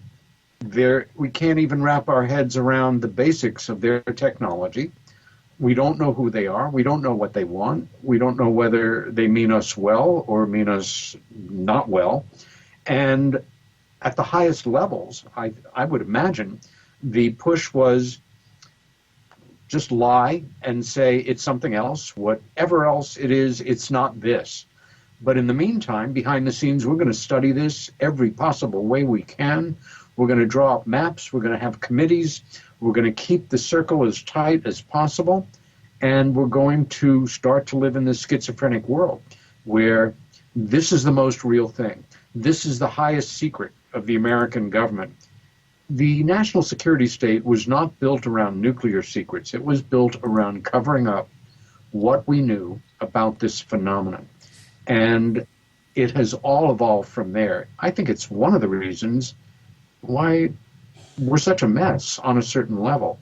F: We can't even wrap our heads around the basics of their technology. We don't know who they are. We don't know what they want. We don't know whether they mean us well or mean us not well. And at the highest levels, I would imagine, the push was just lie and say it's something else. Whatever else it is, it's not this. But in the meantime, behind the scenes, we're going to study this every possible way we can. We're going to draw up maps. We're going to have committees. We're going to keep the circle as tight as possible. And we're going to start to live in this schizophrenic world where this is the most real thing. This is the highest secret of the American government. The national security state was not built around nuclear secrets. It was built around covering up what we knew about this phenomenon. And it has all evolved from there. I think it's one of the reasons why we're such a mess on a certain level.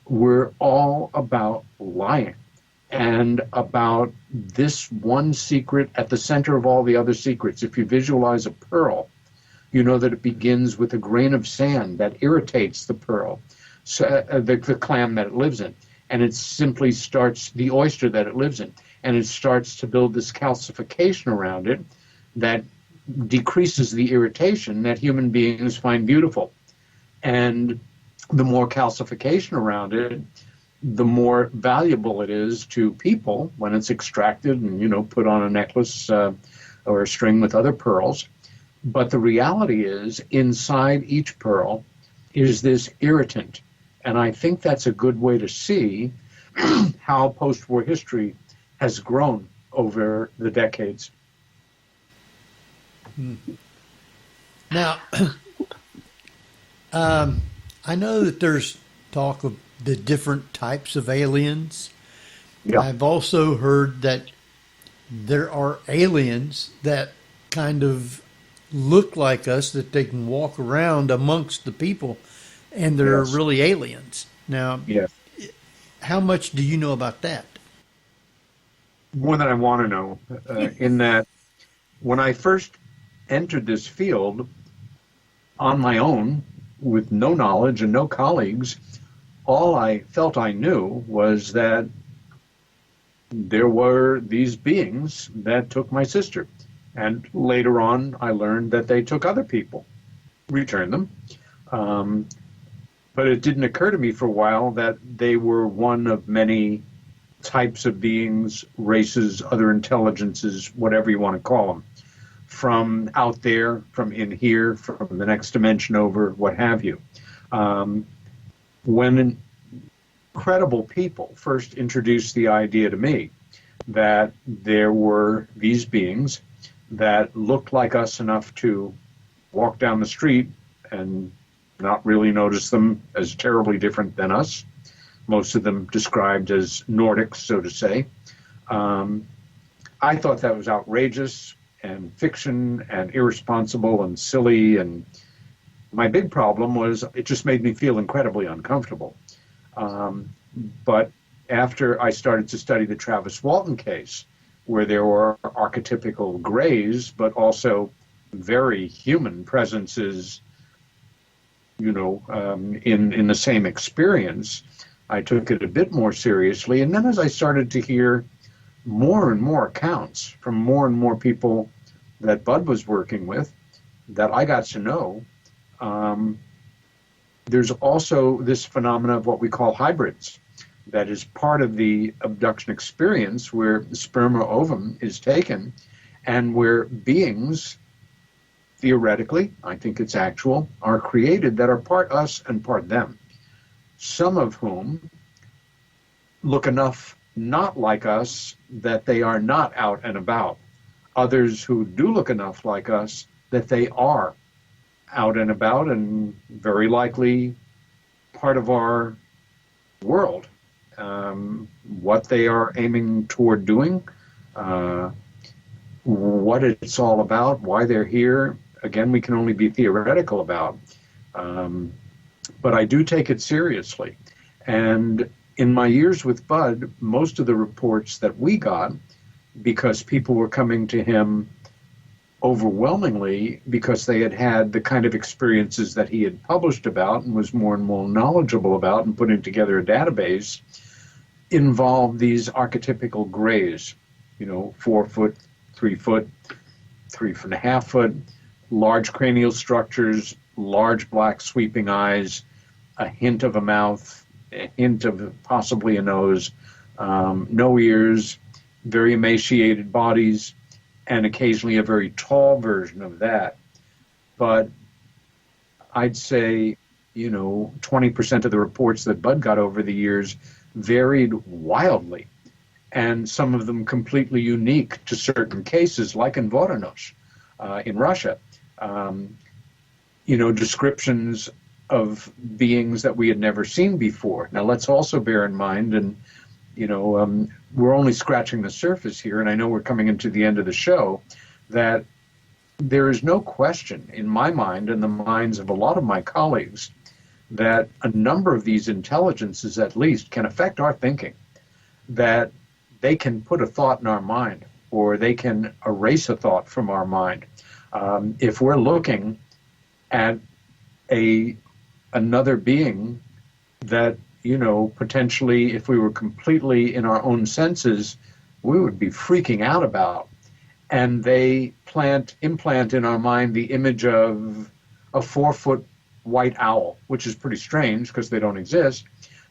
F: We're all about lying and about this one secret at the center of all the other secrets. If you visualize a pearl, you know that it begins with a grain of sand that irritates the pearl, so, the clam that it lives in. And it simply starts, the oyster that it lives in, and it starts to build this calcification around it that decreases the irritation that human beings find beautiful. And the more calcification around it, the more valuable it is to people when it's extracted and, put on a necklace or a string with other pearls. But the reality is, inside each pearl is this irritant. And I think that's a good way to see how post-war history has grown over the decades.
C: Now, I know that there's talk of the different types of aliens.
F: Yeah.
C: I've also heard that there are aliens that kind of look like us, that they can walk around amongst the people, and they're
F: Yes.
C: really aliens. Now,
F: Yes.
C: how much do you know about that?
F: More than I want to know, in that when I first entered this field on my own, with no knowledge and no colleagues, all I felt I knew was that there were these beings that took my sister. And later on, I learned that they took other people, returned them. But it didn't occur to me for a while that they were one of many types of beings, races, other intelligences, whatever you want to call them, from out there, from in here, from the next dimension over, what have you. When credible people first introduced the idea to me that there were these beings that looked like us enough to walk down the street and not really notice them as terribly different than us, most of them described as Nordics, so to say, I thought that was outrageous and fiction and irresponsible and silly. And my big problem was it just made me feel incredibly uncomfortable. But after I started to study the Travis Walton case, where there were archetypical grays, but also very human presences, in the same experience, I took it a bit more seriously. And then as I started to hear more and more accounts from more and more people that Bud was working with, that I got to know, there's also this phenomena of what we call hybrids. That is part of the abduction experience, where the sperm or ovum is taken and where beings, theoretically, I think it's actual, are created that are part us and part them. Some of whom look enough not like us that they are not out and about. Others who do look enough like us that they are out and about and very likely part of our world. What they are aiming toward doing, what it's all about, why they're here, again, we can only be theoretical about. But I do take it seriously. And in my years with Bud, most of the reports that we got, because people were coming to him overwhelmingly because they had had the kind of experiences that he had published about and was more and more knowledgeable about and putting together a database, involved these archetypical grays, 4 foot, 3 foot, 3.5 foot, large cranial structures, large black sweeping eyes, a hint of a mouth, a hint of possibly a nose, no ears, very emaciated bodies, and occasionally a very tall version of that. But I'd say, 20% of the reports that Bud got over the years varied wildly, and some of them completely unique to certain cases, like in Voronezh, in Russia. Descriptions of beings that we had never seen before. Now, let's also bear in mind, and we're only scratching the surface here, and I know we're coming into the end of the show, that there is no question in my mind and the minds of a lot of my colleagues that a number of these intelligences, at least, can affect our thinking, that they can put a thought in our mind, or they can erase a thought from our mind. If we're looking at another being that, potentially, if we were completely in our own senses, we would be freaking out about. And they implant in our mind the image of a 4 foot white owl, which is pretty strange because they don't exist,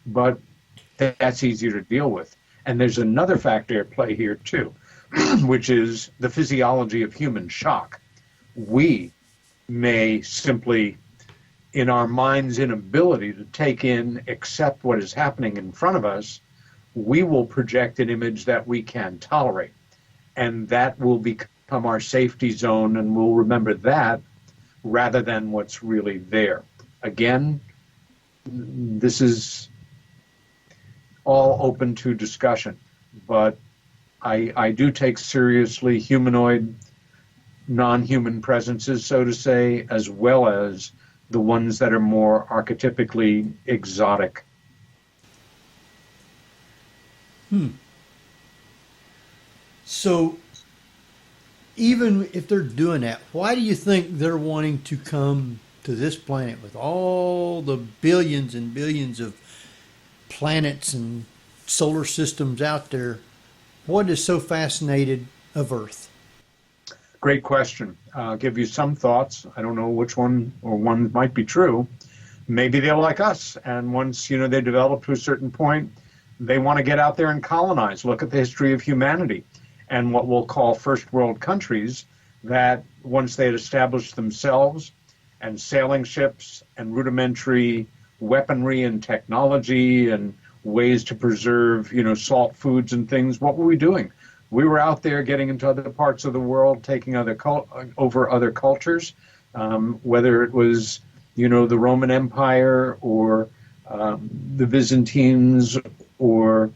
F: but that's easier to deal with. And there's another factor at play here too, which is the physiology of human shock. We may simply, in our mind's inability to take in, accept what is happening in front of us, we will project an image that we can tolerate. And that will become our safety zone, and we'll remember that rather than what's really there. Again, this is all open to discussion, but I do take seriously humanoid, non-human presences, so to say, as well as the ones that are more archetypically exotic.
C: So even if they're doing that, why do you think they're wanting to come to this planet with all the billions and billions of planets and solar systems out there? What is so fascinated of Earth?
F: Great question. I'll give you some thoughts. I don't know which one or one might be true. Maybe they're like us, and once they develop to a certain point, they want to get out there and colonize. Look at the history of humanity and what we'll call first world countries, that once they had established themselves and sailing ships and rudimentary weaponry and technology and ways to preserve, salt foods and things, what were we doing? We were out there getting into other parts of the world, taking over other cultures, whether it was, the Roman Empire or the Byzantines or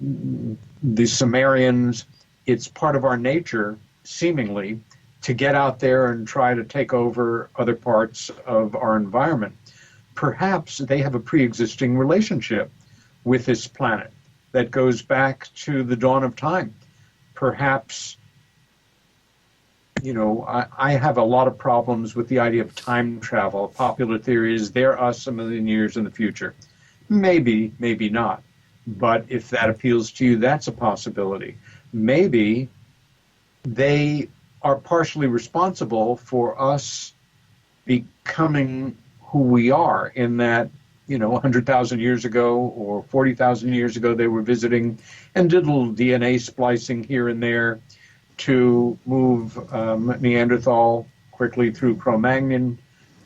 F: the Sumerians. It's part of our nature, seemingly, to get out there and try to take over other parts of our environment. Perhaps they have a pre-existing relationship with this planet that goes back to the dawn of time. Perhaps, I have a lot of problems with the idea of time travel. A popular theory is they're us a million years in the future. Maybe, maybe not. But if that appeals to you, that's a possibility. Maybe they are partially responsible for us becoming who we are, in that, 100,000 years ago or 40,000 years ago, they were visiting and did a little DNA splicing here and there to move Neanderthal quickly through Cro-Magnon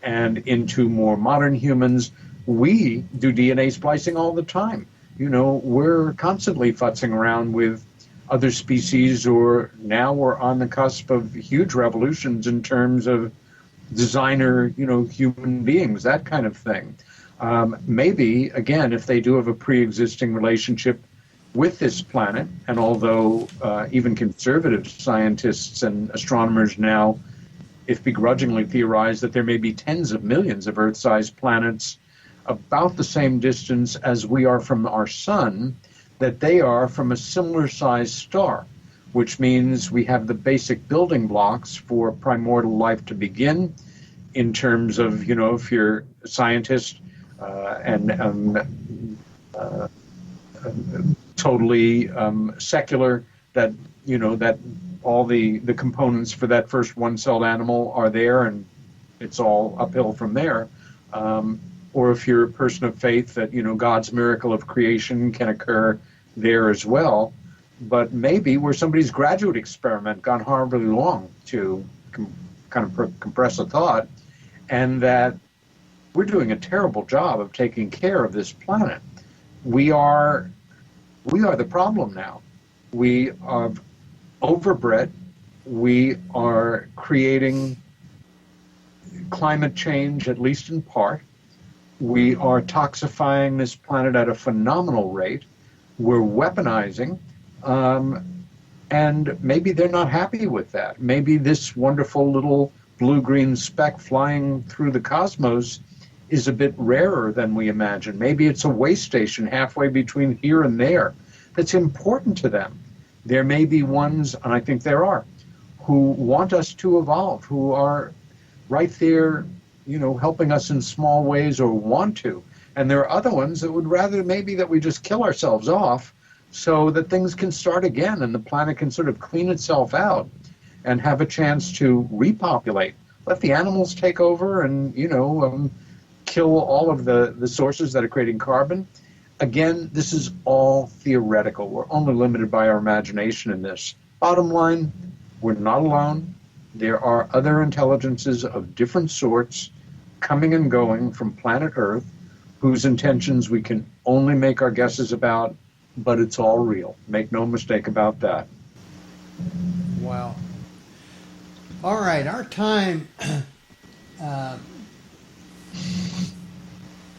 F: and into more modern humans. We do DNA splicing all the time. We're constantly futzing around with other species, or now we're on the cusp of huge revolutions in terms of designer, human beings, that kind of thing. Maybe, again, if they do have a pre-existing relationship with this planet, and although even conservative scientists and astronomers now, if begrudgingly, theorize that there may be tens of millions of Earth-sized planets about the same distance as we are from our sun, that they are from a similar sized star, which means we have the basic building blocks for primordial life to begin, in terms of, if you're a scientist and totally secular, that, that all the components for that first one-celled animal are there, and it's all uphill from there. Or if you're a person of faith, that, God's miracle of creation can occur there as well. But maybe where somebody's graduate experiment gone horribly long, to compress a thought, and that we're doing a terrible job of taking care of this planet. We are the problem now. We are overbred. We are creating climate change, at least in part. We are toxifying this planet at a phenomenal rate. We're weaponizing, and maybe they're not happy with that. Maybe this wonderful little blue-green speck flying through the cosmos is a bit rarer than we imagine. Maybe it's a way station halfway between here and there that's important to them. There may be ones, and I think there are, who want us to evolve, who are right there, helping us in small ways, or want to. And there are other ones that would rather maybe that we just kill ourselves off so that things can start again and the planet can sort of clean itself out and have a chance to repopulate. Let the animals take over and, kill all of the sources that are creating carbon. Again, this is all theoretical. We're only limited by our imagination in this. Bottom line, we're not alone. There are other intelligences of different sorts coming and going from planet Earth whose intentions we can only make our guesses about, but it's all real. Make no mistake about that.
C: Wow. All right, our time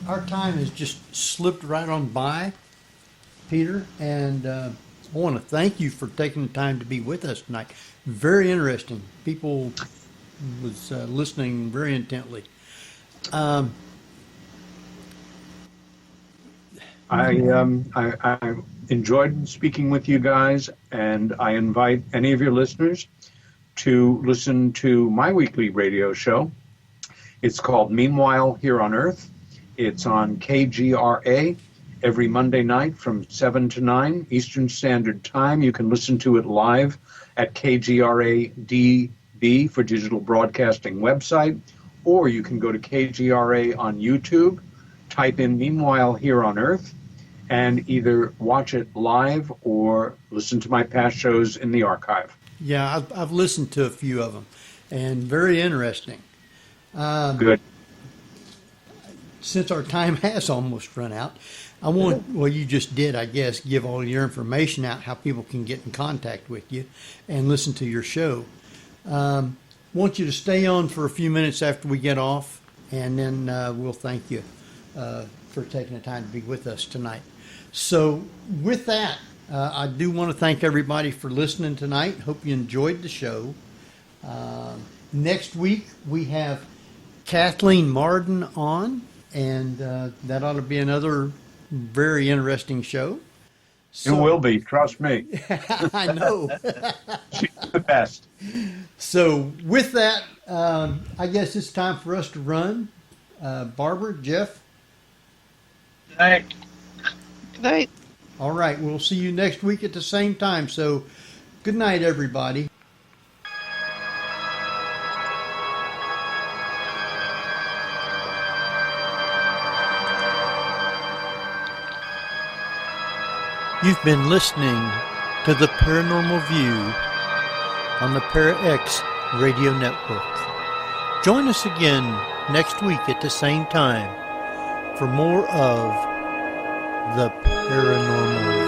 C: has just slipped right on by, Peter, and I want to thank you for taking the time to be with us tonight. Very interesting. People was listening very intently.
F: I enjoyed speaking with you guys, and I invite any of your listeners to listen to my weekly radio show. It's called Meanwhile Here on Earth. It's on KGRA every Monday night from 7 to 9 Eastern Standard Time. You can listen to it live at KGRA DB for Digital Broadcasting website, or you can go to KGRA on YouTube, type in Meanwhile Here on Earth, and either watch it live or listen to my past shows in the archive.
C: Yeah, I've listened to a few of them, and very interesting.
F: Good.
C: Since our time has almost run out, well, you just did, I guess, give all your information out, how people can get in contact with you and listen to your show. Want you to stay on for a few minutes after we get off, and then we'll thank you for taking the time to be with us tonight. So with that, I do want to thank everybody for listening tonight. Hope you enjoyed the show. Next week, we have Kathleen Marden on, and that ought to be another very interesting show.
F: So, it will be, trust me.
C: I know.
F: She's the best.
C: So with that, I guess it's time for us to run. Barbara, Jeff?
E: Good night.
D: Good night.
C: All right, we'll see you next week at the same time. So good night, everybody. You've been listening to the Paranormal View on the ParaX Radio Network. Join us again next week at the same time for more of the Paranormal View.